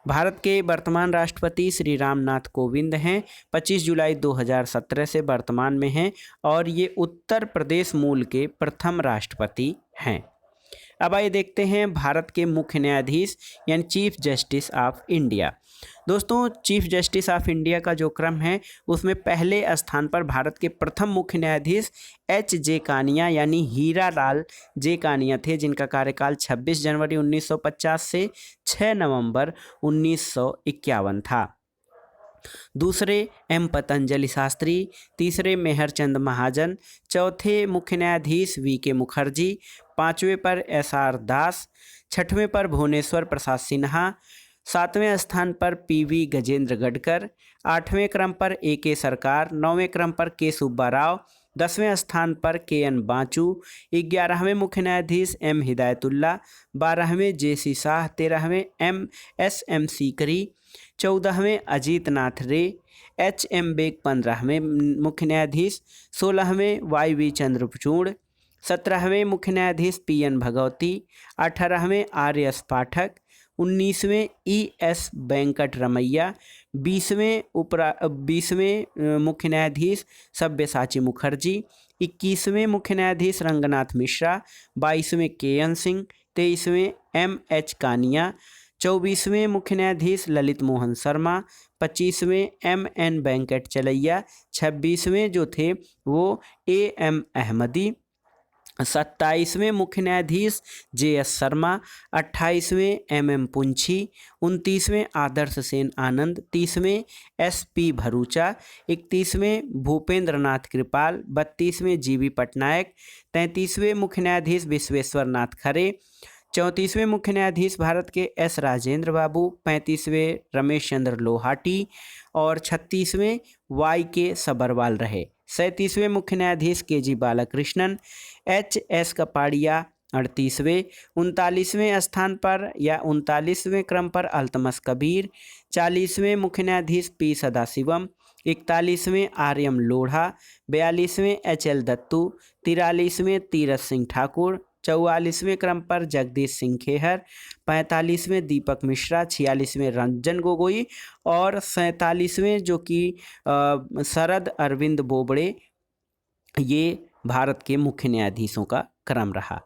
S1: भारत के वर्तमान राष्ट्रपति श्री रामनाथ कोविंद हैं। 25 जुलाई 2017 से वर्तमान में हैं और ये उत्तर प्रदेश मूल के प्रथम राष्ट्रपति हैं। अब आइए देखते हैं भारत के मुख्य न्यायाधीश यानी चीफ जस्टिस ऑफ इंडिया। दोस्तों चीफ जस्टिस ऑफ इंडिया का जो क्रम है उसमें पहले स्थान पर भारत के प्रथम मुख्य न्यायाधीश H.J. कानिया यानी हीरा लाल जे कानिया थे, जिनका कार्यकाल 26 जनवरी 1950 से 6 नवंबर 1951 था। दूसरे M. पतंजलि शास्त्री, तीसरे मेहरचंद महाजन, चौथे मुख्य न्यायाधीश V.K. मुखर्जी, 5वें पर S.R. दास, 6वें पर भुवनेश्वर प्रसाद सिन्हा, 7वें स्थान पर P.V. गजेंद्र गडकर, 8वें क्रम पर A.K. सरकार, 9वें क्रम पर K. सुब्बा राव, 10वें स्थान पर K.N. बांचू, 11वें मुख्य न्यायाधीश M. Hidayatullah, 12वें J.C. Shah, 13वें M.S.M. Sikri, 14वें Ajit नाथ रे, H.M. बेग 15वें मुख्य न्यायाधीश, 16वें Y.V. चंद्रचूड़, 17वें मुख्य न्यायाधीश P.N. भगवती, 18वें R.S. पाठक, 19वें E.S. वेंकट रमैया, 20वें मुख्य न्यायाधीश सब्यसाची मुखर्जी, 21वें मुख्य न्यायाधीश रंगनाथ मिश्रा, 22वें K.N. सिंह, 23वें M.H. कानिया, 24वें मुख्य न्यायाधीश ललित मोहन शर्मा, 25वें M.N. वेंकट चलैया, 26वें जो थे वो A.M. अहमदी, 27वें मुख्य न्यायाधीश J.S. शर्मा, 28वें M.M. पुंछी, 29वें आदर्श सेन आनंद, 30वें S.P. भरूचा, 31वें भूपेंद्र नाथ कृपाल, 32वें G.V. पटनायक, 33वें मुख्य न्यायाधीश विश्वेश्वर नाथ खरे, 34वें मुख्य न्यायाधीश भारत के S. राजेंद्र बाबू, 35वें रमेश चंद्र लोहाटी और 36वें Y.K. सबरवाल रहे। 37वें मुख्य न्यायाधीश K.G. बालाकृष्णन, H.S. कपाड़िया, 38वें 39वें स्थान पर या 39वें क्रम पर अल्तमस कबीर, 40वें मुख्य न्यायाधीश पी सदाशिवम, 41वें आर एम लोढ़ा, 42वें एच एल दत्तू, 43वें तीरथ सिंह ठाकुर, 44वें क्रम पर जगदीश सिंह खेहर, 45वें दीपक मिश्रा, 46वें रंजन गोगोई और 47वें जो कि शरद अरविंद बोबड़े, ये भारत के मुख्य न्यायाधीशों का क्रम रहा।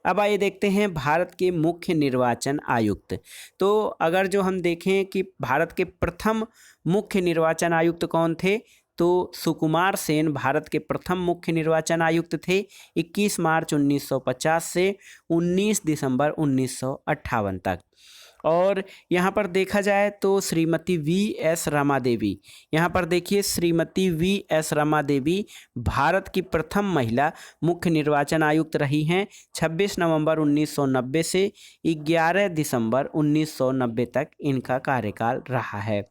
S1: अब आइए देखते हैं भारत के मुख्य निर्वाचन आयुक्त। तो अगर जो हम देखें कि भारत के प्रथम मुख्य निर्वाचन आयुक्त कौन थे, तो सुकुमार सेन भारत के प्रथम मुख्य निर्वाचन आयुक्त थे 21 मार्च 1950 से 19 दिसंबर 1958 तक। और यहाँ पर देखा जाए तो श्रीमती वी एस रमा देवी, यहाँ पर देखिए श्रीमती वी एस रमा देवी भारत की प्रथम महिला मुख्य निर्वाचन आयुक्त रही हैं 26 नवंबर 1990 से 11 दिसंबर 1990 तक इनका कार्यकाल रहा है।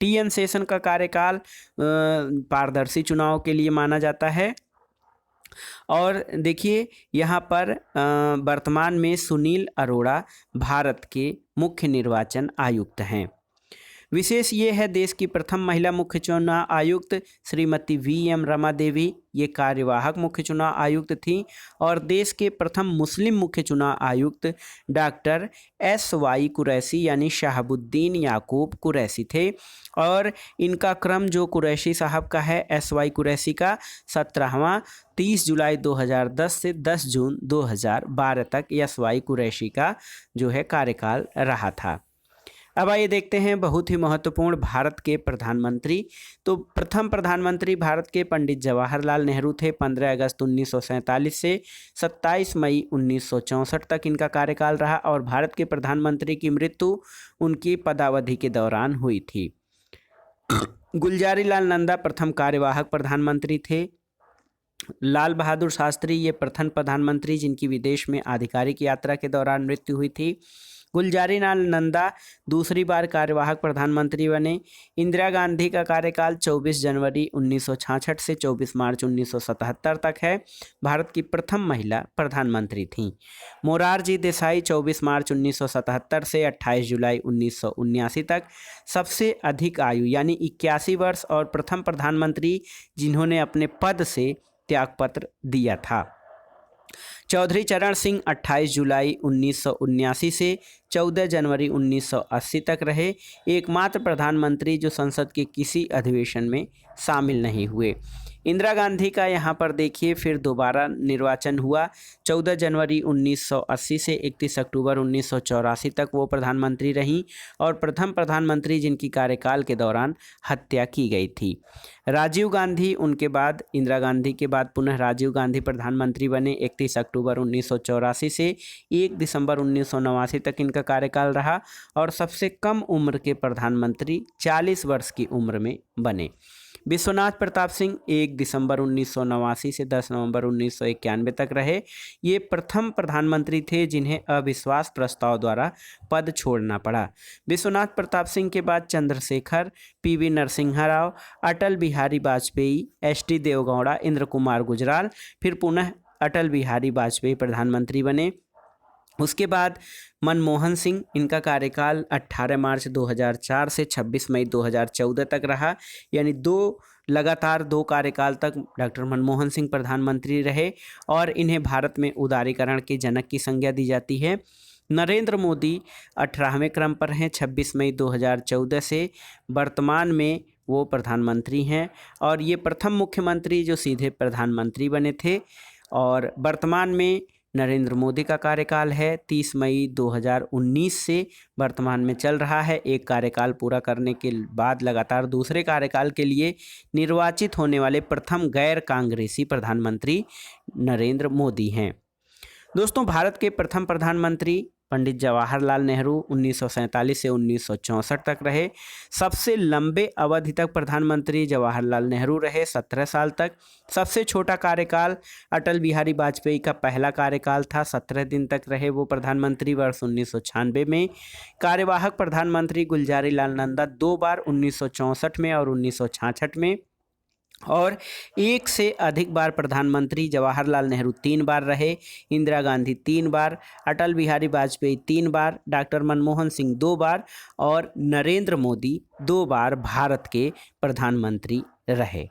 S1: टी.एन. शेषन का कार्यकाल पारदर्शी चुनाव के लिए माना जाता है। और देखिए यहाँ पर वर्तमान में सुनील अरोड़ा भारत के मुख्य निर्वाचन आयुक्त हैं। विशेष ये है देश की प्रथम महिला मुख्य चुनाव आयुक्त श्रीमती वी एम रमा देवी, ये कार्यवाहक मुख्य चुनाव आयुक्त थी। और देश के प्रथम मुस्लिम मुख्य चुनाव आयुक्त डॉक्टर एस वाई कुरैशी यानी शहाबुद्दीन याकूब कुरैशी थे। और इनका क्रम जो कुरैशी साहब का है, एस वाई कुरैशी का 17वां 30 जुलाई 2010 से 10 जून 2012 तक एस वाई कुरैशी का जो है कार्यकाल रहा था। अब आइए देखते हैं बहुत ही महत्वपूर्ण भारत के प्रधानमंत्री। तो प्रथम प्रधानमंत्री भारत के पंडित जवाहरलाल नेहरू थे। 15 अगस्त 1947 से 27 मई 1964 तक इनका कार्यकाल रहा और भारत के प्रधानमंत्री की मृत्यु उनकी पदावधि के दौरान हुई थी। गुलजारी लाल नंदा प्रथम कार्यवाहक प्रधानमंत्री थे। लाल बहादुर शास्त्री ये प्रथम प्रधानमंत्री जिनकी विदेश में आधिकारिक यात्रा के दौरान मृत्यु हुई थी। गुलजारी लाल नंदा दूसरी बार कार्यवाहक प्रधानमंत्री बने। इंदिरा गांधी का कार्यकाल 24 जनवरी 1966 से 24 मार्च 1977 तक है, भारत की प्रथम महिला प्रधानमंत्री थीं। मोरारजी देसाई 24 मार्च 1977 से 28 जुलाई 1979 तक सबसे अधिक आयु यानी 81 वर्ष और प्रथम प्रधानमंत्री जिन्होंने अपने पद से त्यागपत्र दिया था। चौधरी चरण सिंह 28 जुलाई 1979 से 14 जनवरी 1980 तक रहे, एकमात्र प्रधानमंत्री जो संसद के किसी अधिवेशन में शामिल नहीं हुए। इंदिरा गांधी का यहाँ पर देखिए फिर दोबारा निर्वाचन हुआ 14 जनवरी 1980 से 31 अक्टूबर 1984 तक वो प्रधानमंत्री रहीं और प्रथम प्रधानमंत्री जिनकी कार्यकाल के दौरान हत्या की गई थी। राजीव गांधी उनके बाद, इंदिरा गांधी के बाद पुनः राजीव गांधी प्रधानमंत्री बने। 31 अक्टूबर 1984 से 1 दिसंबर 1989 तक इनका कार्यकाल रहा और सबसे कम उम्र के प्रधानमंत्री 40 वर्ष की उम्र में बने। विश्वनाथ प्रताप सिंह 1 दिसंबर 1989 से 10 नवंबर 1991 तक रहे। ये प्रथम प्रधानमंत्री थे जिन्हें अविश्वास प्रस्ताव द्वारा पद छोड़ना पड़ा। विश्वनाथ प्रताप सिंह के बाद चंद्रशेखर, पीवी नरसिम्हा राव, अटल बिहारी वाजपेयी, एसटी देवगौड़ा, इंद्र कुमार गुजराल, फिर पुनः अटल बिहारी वाजपेयी प्रधानमंत्री बने। उसके बाद मनमोहन सिंह, इनका कार्यकाल 18 मार्च 2004 से 26 मई 2014 तक रहा, यानी लगातार दो कार्यकाल तक डॉक्टर मनमोहन सिंह प्रधानमंत्री रहे और इन्हें भारत में उदारीकरण के जनक की संज्ञा दी जाती है। नरेंद्र मोदी 18वें क्रम पर हैं, 26 मई 2014 से वर्तमान में वो प्रधानमंत्री हैं और ये प्रथम मुख्यमंत्री जो सीधे प्रधानमंत्री बने थे। और वर्तमान में नरेंद्र मोदी का कार्यकाल है 30 मई 2019 से वर्तमान में चल रहा है। एक कार्यकाल पूरा करने के बाद लगातार दूसरे कार्यकाल के लिए निर्वाचित होने वाले प्रथम गैर कांग्रेसी प्रधानमंत्री नरेंद्र मोदी हैं। दोस्तों, भारत के प्रथम प्रधानमंत्री पंडित जवाहरलाल नेहरू 1947 से 1964 तक रहे। सबसे लंबे अवधि तक प्रधानमंत्री जवाहरलाल नेहरू रहे, 17 साल तक। सबसे छोटा कार्यकाल अटल बिहारी वाजपेयी का पहला कार्यकाल था, 17 दिन तक रहे वो प्रधानमंत्री वर्ष 1996 में। कार्यवाहक प्रधानमंत्री गुलजारी लाल नंदा 2 बार 1964 में और 1966 में। और एक से अधिक बार प्रधानमंत्री जवाहरलाल नेहरू 3 बार रहे, इंदिरा गांधी 3 बार, अटल बिहारी वाजपेयी 3 बार, डॉक्टर मनमोहन सिंह 2 बार और नरेंद्र मोदी 2 बार भारत के प्रधानमंत्री रहे।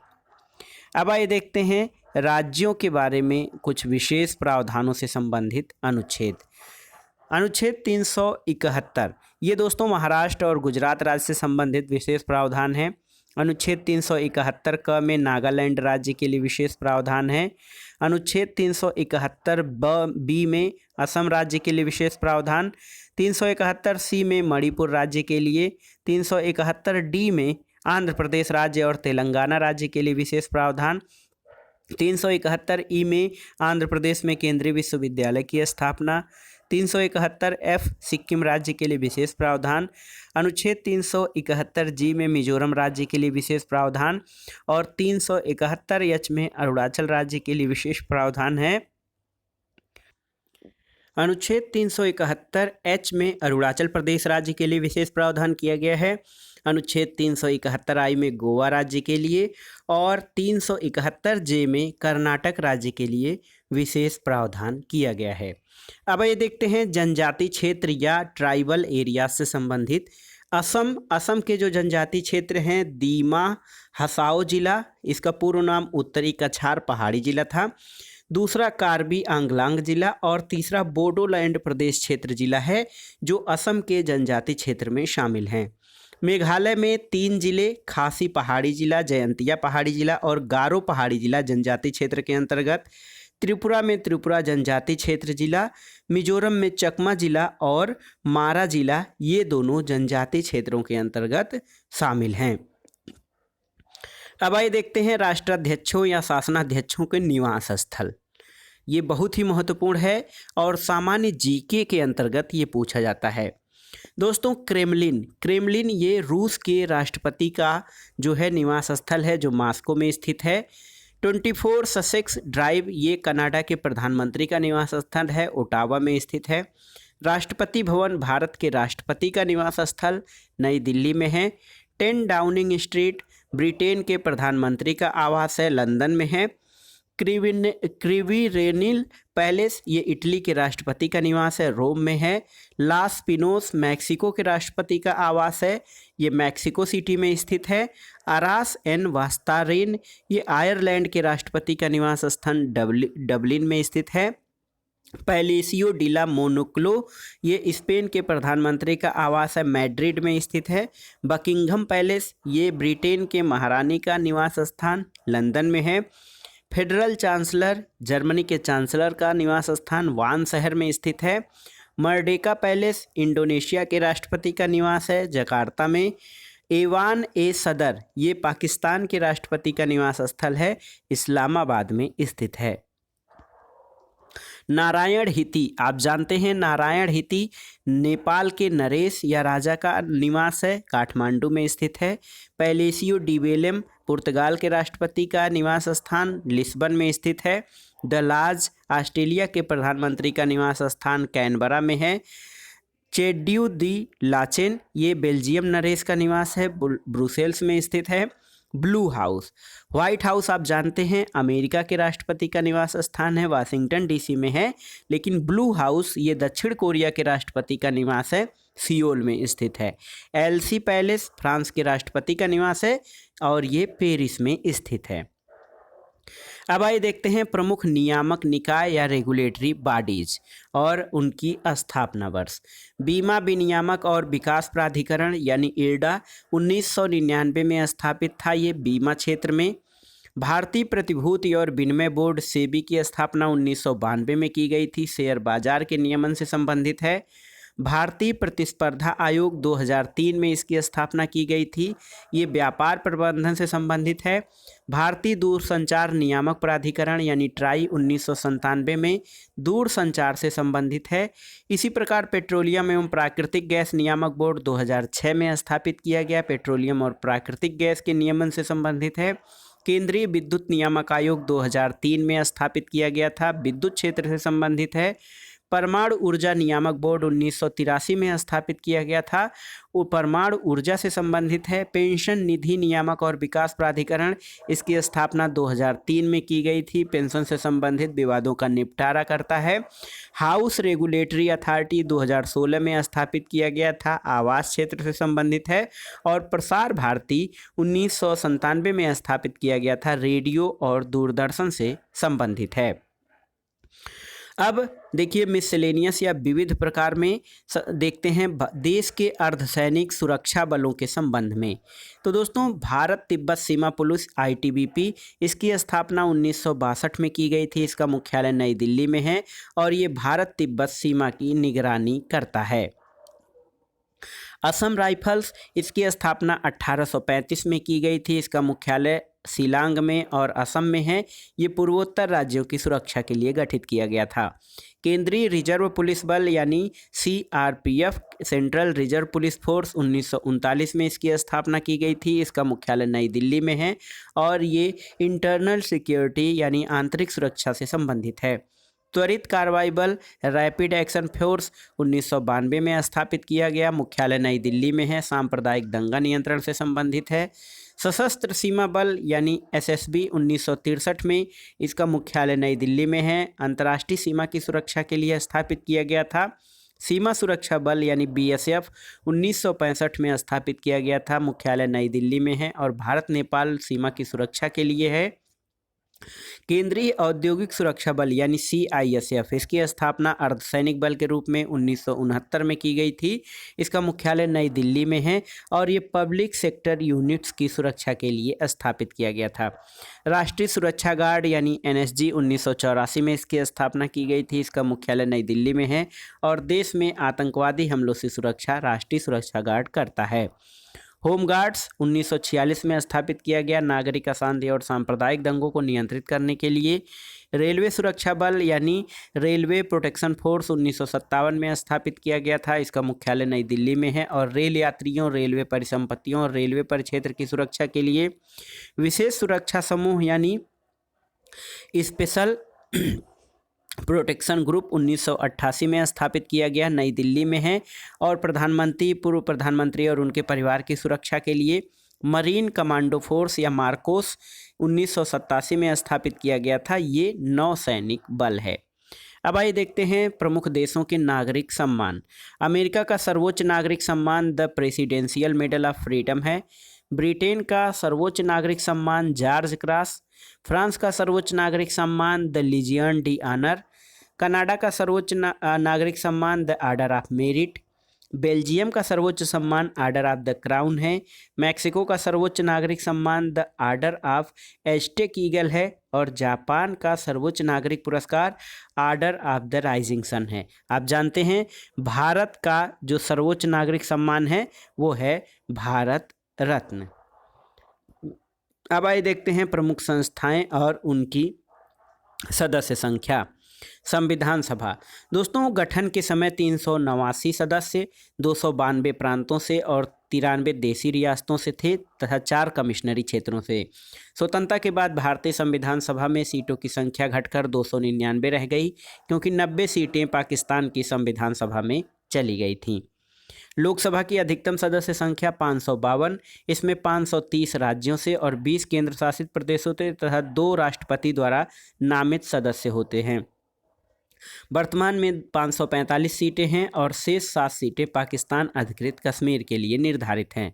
S1: अब आइए देखते हैं राज्यों के बारे में कुछ विशेष प्रावधानों से संबंधित अनुच्छेद। अनुच्छेद 371, ये दोस्तों महाराष्ट्र और गुजरात राज्य से संबंधित विशेष प्रावधान है। अनुच्छेद 371 क में नागालैंड राज्य के लिए विशेष प्रावधान है। अनुच्छेद 371 बी में असम राज्य के लिए विशेष प्रावधान, 371 सी में मणिपुर राज्य के लिए, 371 डी में आंध्र प्रदेश राज्य और तेलंगाना राज्य के लिए विशेष प्रावधान, 371 ई में आंध्र प्रदेश में केंद्रीय विश्वविद्यालय की स्थापना, 371 एफ सिक्किम राज्य के लिए विशेष प्रावधान, अनुच्छेद 371 जी में मिजोरम राज्य के लिए विशेष प्रावधान और 371 एच में अरुणाचल राज्य के लिए विशेष प्रावधान है। अनुच्छेद 371 एच में अरुणाचल प्रदेश राज्य के लिए विशेष प्रावधान किया गया है। अनुच्छेद 371 आई में गोवा राज्य के लिए और 371 जे में कर्नाटक राज्य के लिए विशेष प्रावधान किया गया है। अब ये देखते हैं जनजाति क्षेत्र या ट्राइबल एरिया से संबंधित। असम के जो जनजाति क्षेत्र हैं, दीमा हसाओ जिला, इसका पूर्व नाम उत्तरी कछार पहाड़ी जिला था, दूसरा कार्बी आंगलांग जिला और तीसरा बोडोलैंड प्रदेश क्षेत्र जिला है जो असम के जनजाति क्षेत्र में शामिल हैं। मेघालय में 3 जिले, खासी पहाड़ी जिला, जयंतिया पहाड़ी जिला और गारो पहाड़ी जिला जनजाति क्षेत्र के अंतर्गत, त्रिपुरा में त्रिपुरा जनजाति क्षेत्र जिला, मिजोरम में चकमा जिला और मारा जिला, ये दोनों जनजाति क्षेत्रों के अंतर्गत शामिल हैं। अब आइए देखते हैं राष्ट्राध्यक्षों या शासनाध्यक्षों के निवास स्थल। ये बहुत ही महत्वपूर्ण है और सामान्य जीके के अंतर्गत ये पूछा जाता है। दोस्तों क्रेमलिन ये रूस के राष्ट्रपति का जो है निवास स्थल है जो मॉस्को में स्थित है। 24 ससेक्स ड्राइव ये कनाडा के प्रधानमंत्री का निवास स्थल है, ओटावा में स्थित है। राष्ट्रपति भवन भारत के राष्ट्रपति का निवास स्थल नई दिल्ली में है। 10 डाउनिंग स्ट्रीट ब्रिटेन के प्रधानमंत्री का आवास है, लंदन में है। क्रिवीरेनिल पैलेस ये इटली के राष्ट्रपति का निवास है, रोम में है। लास पिनोस मैक्सिको के राष्ट्रपति का आवास है, ये मैक्सिको सिटी में स्थित है। अरास एन वास्तारिन ये आयरलैंड के राष्ट्रपति का निवास स्थान डबलिन में स्थित है। पैलेसियो डिला मोनोक्लो ये स्पेन के प्रधानमंत्री का आवास है, मैड्रिड में स्थित है। बकिंघम पैलेस ये ब्रिटेन के महारानी का निवास स्थान लंदन में है। फेडरल चांसलर जर्मनी के चांसलर का निवास स्थान वान शहर में स्थित है। मर्डेका पैलेस इंडोनेशिया के राष्ट्रपति का निवास है, जकार्ता में। एवान ए सदर ये पाकिस्तान के राष्ट्रपति का निवास स्थल है, इस्लामाबाद में स्थित है। नारायण हिती, आप जानते हैं नारायण हिती नेपाल के नरेश या राजा का निवास है, काठमांडू में स्थित है। पैलेसियो डी बेलेम पुर्तगाल के राष्ट्रपति का निवास स्थान लिस्बन में स्थित है। द लाज ऑस्ट्रेलिया के प्रधानमंत्री का निवास स्थान कैनबरा में है। चेड्यू दी लाचेन ये बेल्जियम नरेश का निवास है, ब्रुसेल्स में स्थित है। ब्लू हाउस व्हाइट हाउस आप जानते हैं अमेरिका के राष्ट्रपति का निवास स्थान है, वाशिंगटन डीसी में है। लेकिन ब्लू हाउस ये दक्षिण कोरिया के राष्ट्रपति का निवास है, सियोल में स्थित है। एलसी पैलेस फ्रांस के राष्ट्रपति का निवास है और ये पेरिस में स्थित है। अब आइए देखते हैं प्रमुख नियामक निकाय या रेगुलेटरी बॉडीज और उनकी स्थापना वर्ष। बीमा विनियामक और विकास प्राधिकरण यानी इरडा 1999 में स्थापित था। ये बीमा क्षेत्र में। भारतीय प्रतिभूति और विनिमय बोर्ड सेबी की स्थापना 1992 में की गई थी, शेयर बाजार के नियमन से संबंधित है। भारतीय प्रतिस्पर्धा आयोग 2003 में इसकी स्थापना की गई थी, ये व्यापार प्रबंधन से संबंधित है। भारतीय दूरसंचार नियामक प्राधिकरण यानी ट्राई 1997 में दूरसंचार से संबंधित है। इसी प्रकार पेट्रोलियम एवं प्राकृतिक गैस नियामक बोर्ड 2006 में स्थापित किया गया, पेट्रोलियम और प्राकृतिक गैस के नियमन से संबंधित है। केंद्रीय विद्युत नियामक आयोग 2003 में स्थापित किया गया था, विद्युत क्षेत्र से संबंधित है। परमाणु ऊर्जा नियामक बोर्ड 1983 में स्थापित किया गया था। वो परमाणु ऊर्जा से संबंधित है। पेंशन निधि नियामक और विकास प्राधिकरण, इसकी स्थापना 2003 में की गई थी। पेंशन से संबंधित विवादों का निपटारा करता है। हाउस रेगुलेटरी अथॉरिटी 2016 में स्थापित किया गया था, आवास क्षेत्र से संबंधित है। और प्रसार भारती 1997 में स्थापित किया गया था, रेडियो और दूरदर्शन से संबंधित है। अब देखिए मिसलेनियस या विविध प्रकार में देखते हैं देश के अर्धसैनिक सुरक्षा बलों के संबंध में। तो दोस्तों भारत तिब्बत सीमा पुलिस ITBP, इसकी स्थापना 1962 में की गई थी। इसका मुख्यालय नई दिल्ली में है और ये भारत तिब्बत सीमा की निगरानी करता है। असम राइफल्स, इसकी स्थापना 1835 में की गई थी। इसका मुख्यालय शिलांग में और असम में है। ये पूर्वोत्तर राज्यों की सुरक्षा के लिए गठित किया गया था। केंद्रीय रिजर्व पुलिस बल यानी CRPF, central reserve police force, 1939 में इसकी स्थापना की गई थी। इसका मुख्यालय नई दिल्ली में है और ये इंटरनल सिक्योरिटी यानी आंतरिक सुरक्षा से संबंधित है। त्वरित कार्रवाई बल रैपिड एक्शन फोर्स 1992 में स्थापित किया गया, मुख्यालय नई दिल्ली में है, सांप्रदायिक दंगा नियंत्रण से संबंधित है। सशस्त्र सीमा बल यानी SSB 1963 में, इसका मुख्यालय नई दिल्ली में है, अंतर्राष्ट्रीय सीमा की सुरक्षा के लिए स्थापित किया गया था। सीमा सुरक्षा बल यानी BSF 1965 में स्थापित किया गया था, मुख्यालय नई दिल्ली में है और भारत नेपाल सीमा की सुरक्षा के लिए है। केंद्रीय औद्योगिक सुरक्षा बल यानी CISF, इसकी स्थापना अर्धसैनिक बल के रूप में 1969 में की गई थी। इसका मुख्यालय नई दिल्ली में है और ये पब्लिक सेक्टर यूनिट्स की सुरक्षा के लिए स्थापित किया गया था। राष्ट्रीय सुरक्षा गार्ड यानी NSG 1984 में इसकी स्थापना की गई थी। इसका मुख्यालय नई दिल्ली में है और देश में आतंकवादी हमलों से सुरक्षा राष्ट्रीय सुरक्षा गार्ड करता है। होम गार्ड्स 1946 में स्थापित किया गया, नागरिक अशांति और सांप्रदायिक दंगों को नियंत्रित करने के लिए। रेलवे सुरक्षा बल यानी रेलवे प्रोटेक्शन फोर्स 1957 में स्थापित किया गया था। इसका मुख्यालय नई दिल्ली में है और रेल यात्रियों, रेलवे परिसंपत्तियों और रेलवे परिक्षेत्र की सुरक्षा के लिए विशेष सुरक्षा समूह यानी स्पेशल प्रोटेक्शन ग्रुप 1988 में स्थापित किया गया, नई दिल्ली में है। और प्रधानमंत्री, पूर्व प्रधानमंत्री और उनके परिवार की सुरक्षा के लिए मरीन कमांडो फोर्स या मार्कोस 1987 में स्थापित किया गया था। ये नौसैनिक बल है। अब आइए देखते हैं प्रमुख देशों के नागरिक सम्मान। अमेरिका का सर्वोच्च नागरिक सम्मान the presidential medal of freedom है। ब्रिटेन का सर्वोच्च नागरिक सम्मान जॉर्ज क्रॉस। फ्रांस का सर्वोच्च नागरिक सम्मान the Legion d'honneur. Canada का सर्वोच्च नागरिक सम्मान the Order of Merit. Belgium का सर्वोच्च सम्मान ऑर्डर ऑफ द क्राउन है। मैक्सिको का सर्वोच्च नागरिक सम्मान the Order of Aztec Eagle है और जापान का सर्वोच्च नागरिक पुरस्कार Order of the Rising Sun है। आप जानते हैं भारत का जो सर्वोच्च नागरिक सम्मान है वो है भारत रत्न। अब आइए देखते हैं प्रमुख संस्थाएं और उनकी सदस्य संख्या। संविधान सभा दोस्तों गठन के समय 389 सदस्य 292 प्रांतों से और 93 देशी रियासतों से थे तथा 4 कमिश्नरी क्षेत्रों से। स्वतंत्रता के बाद भारतीय संविधान सभा में सीटों की संख्या घटकर 299 रह गई क्योंकि 90 सीटें पाकिस्तान की संविधान सभा में चली गई थीं। लोकसभा की अधिकतम सदस्य संख्या 552, इसमें 530 राज्यों से और 20 केंद्र शासित प्रदेशों से तथा 2 राष्ट्रपति द्वारा नामित सदस्य होते हैं। वर्तमान में 545 सीटें हैं और शेष 7 सीटें पाकिस्तान अधिकृत कश्मीर के लिए निर्धारित हैं।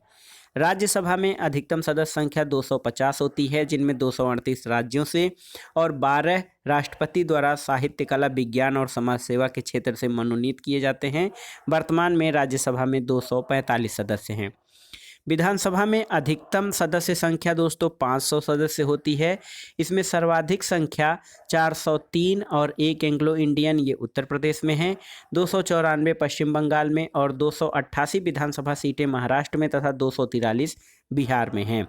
S1: राज्यसभा में अधिकतम सदस्य संख्या 250 होती है, जिनमें 238 राज्यों से और 12 राष्ट्रपति द्वारा साहित्य, कला, विज्ञान और समाज सेवा के क्षेत्र से मनोनीत किए जाते हैं। वर्तमान में राज्यसभा में 245 सदस्य हैं। विधानसभा में अधिकतम सदस्य संख्या दोस्तों 500 सदस्य होती है। इसमें सर्वाधिक संख्या 403 और 1 एंग्लो इंडियन ये उत्तर प्रदेश में है, 294 पश्चिम बंगाल में और 288 विधानसभा सीटें महाराष्ट्र में तथा 243 बिहार में हैं।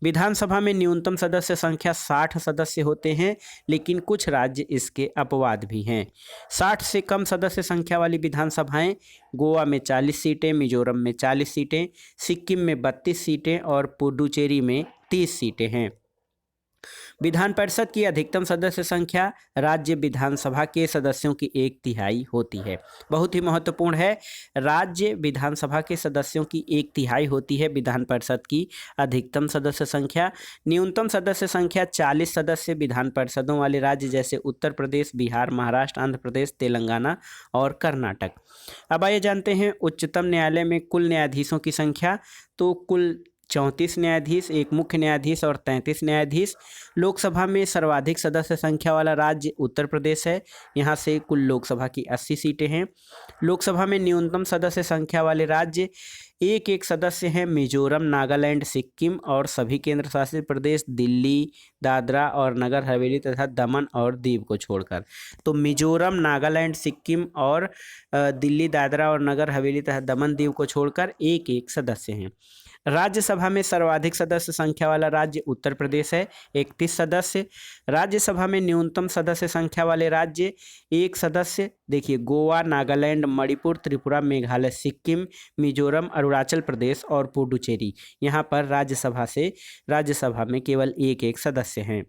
S1: विधानसभा में न्यूनतम सदस्य संख्या 60 सदस्य होते हैं, लेकिन कुछ राज्य इसके अपवाद भी हैं। 60 से कम सदस्य संख्या वाली विधानसभाएं गोवा में 40 सीटें, मिजोरम में 40 सीटें, सिक्किम में 32 सीटें और पुडुचेरी में 30 सीटें हैं। विधान परिषद की अधिकतम सदस्य संख्या राज्य विधानसभा के सदस्यों की 1/3 होती है। बहुत ही महत्वपूर्ण है, राज्य विधानसभा के सदस्यों की 1/3 होती है विधान परिषद की अधिकतम सदस्य संख्या। न्यूनतम सदस्य संख्या 40 सदस्य विधान परिषदों वाले राज्य जैसे उत्तर प्रदेश, बिहार, महाराष्ट्र, आंध्र प्रदेश, तेलंगाना और कर्नाटक। अब आइए जानते हैं उच्चतम न्यायालय में कुल न्यायाधीशों की संख्या। तो कुल 34 न्यायाधीश, एक मुख्य न्यायाधीश और 33 न्यायाधीश। लोकसभा में सर्वाधिक सदस्य संख्या वाला राज्य उत्तर प्रदेश है। यहाँ से कुल लोकसभा की 80 सीटें हैं। लोकसभा में न्यूनतम सदस्य संख्या वाले राज्य एक सदस्य हैं मिजोरम, नागालैंड, सिक्किम और सभी केंद्र शासित प्रदेश दिल्ली, दादरा और नगर हवेली तथा दमन और दीव को छोड़कर। तो मिजोरम, नागालैंड, सिक्किम और दिल्ली, दादरा और नगर हवेली तथा दमन दीव को छोड़कर एक सदस्य हैं। राज्यसभा में सर्वाधिक सदस्य संख्या वाला राज्य उत्तर प्रदेश है, 31 सदस्य। राज्यसभा में न्यूनतम सदस्य संख्या वाले राज्य एक सदस्य, देखिए गोवा, नागालैंड, मणिपुर, त्रिपुरा, मेघालय, सिक्किम, मिजोरम, अरुणाचल प्रदेश और पुडुचेरी। यहाँ पर राज्यसभा में केवल एक सदस्य हैं।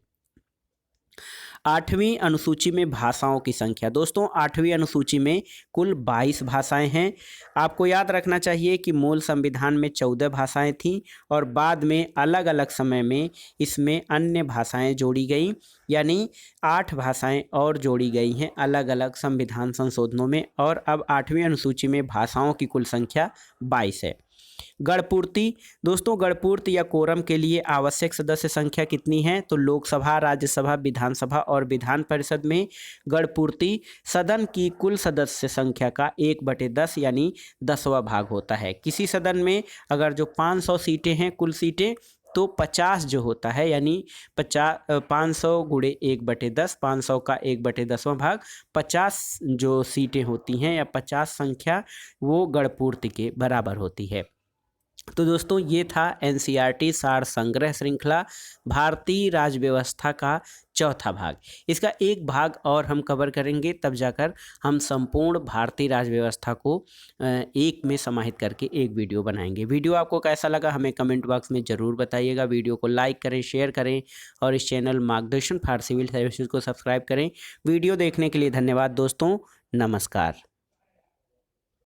S1: 8वीं अनुसूची में भाषाओं की संख्या। दोस्तों 8वीं अनुसूची में कुल 22 भाषाएं हैं। आपको याद रखना चाहिए कि मूल संविधान में 14 भाषाएं थीं और बाद में अलग अलग समय में इसमें अन्य भाषाएं जोड़ी गई, यानी 8 भाषाएं और जोड़ी गई हैं अलग अलग संविधान संशोधनों में। और अब 8वीं अनुसूची में भाषाओं की कुल संख्या 22 है। गणपूर्ति। दोस्तों गणपूर्ति या कोरम के लिए आवश्यक सदस्य संख्या कितनी है? तो लोकसभा, राज्यसभा, विधानसभा और विधान परिषद में गणपूर्ति सदन की कुल सदस्य संख्या का 1/10 यानी 10वां भाग होता है। किसी सदन में अगर जो 500 सीटें हैं कुल सीटें, तो 50 जो होता है यानी 500 × 1/10, 500 का 1/10वां भाग, 50 जो सीटें होती हैं या 50 संख्या वो गणपूर्ति के बराबर होती है। तो दोस्तों ये था एनसीईआरटी सार संग्रह श्रृंखला भारतीय राज्य व्यवस्था का चौथा भाग। इसका एक भाग और हम कवर करेंगे, तब जाकर हम संपूर्ण भारतीय राज्य व्यवस्था को एक में समाहित करके एक वीडियो बनाएंगे। वीडियो आपको कैसा लगा हमें कमेंट बॉक्स में ज़रूर बताइएगा। वीडियो को लाइक करें, शेयर करें और इस चैनल मार्गदर्शन फॉर सिविल सर्विसेज को सब्सक्राइब करें। वीडियो देखने के लिए धन्यवाद दोस्तों, नमस्कार।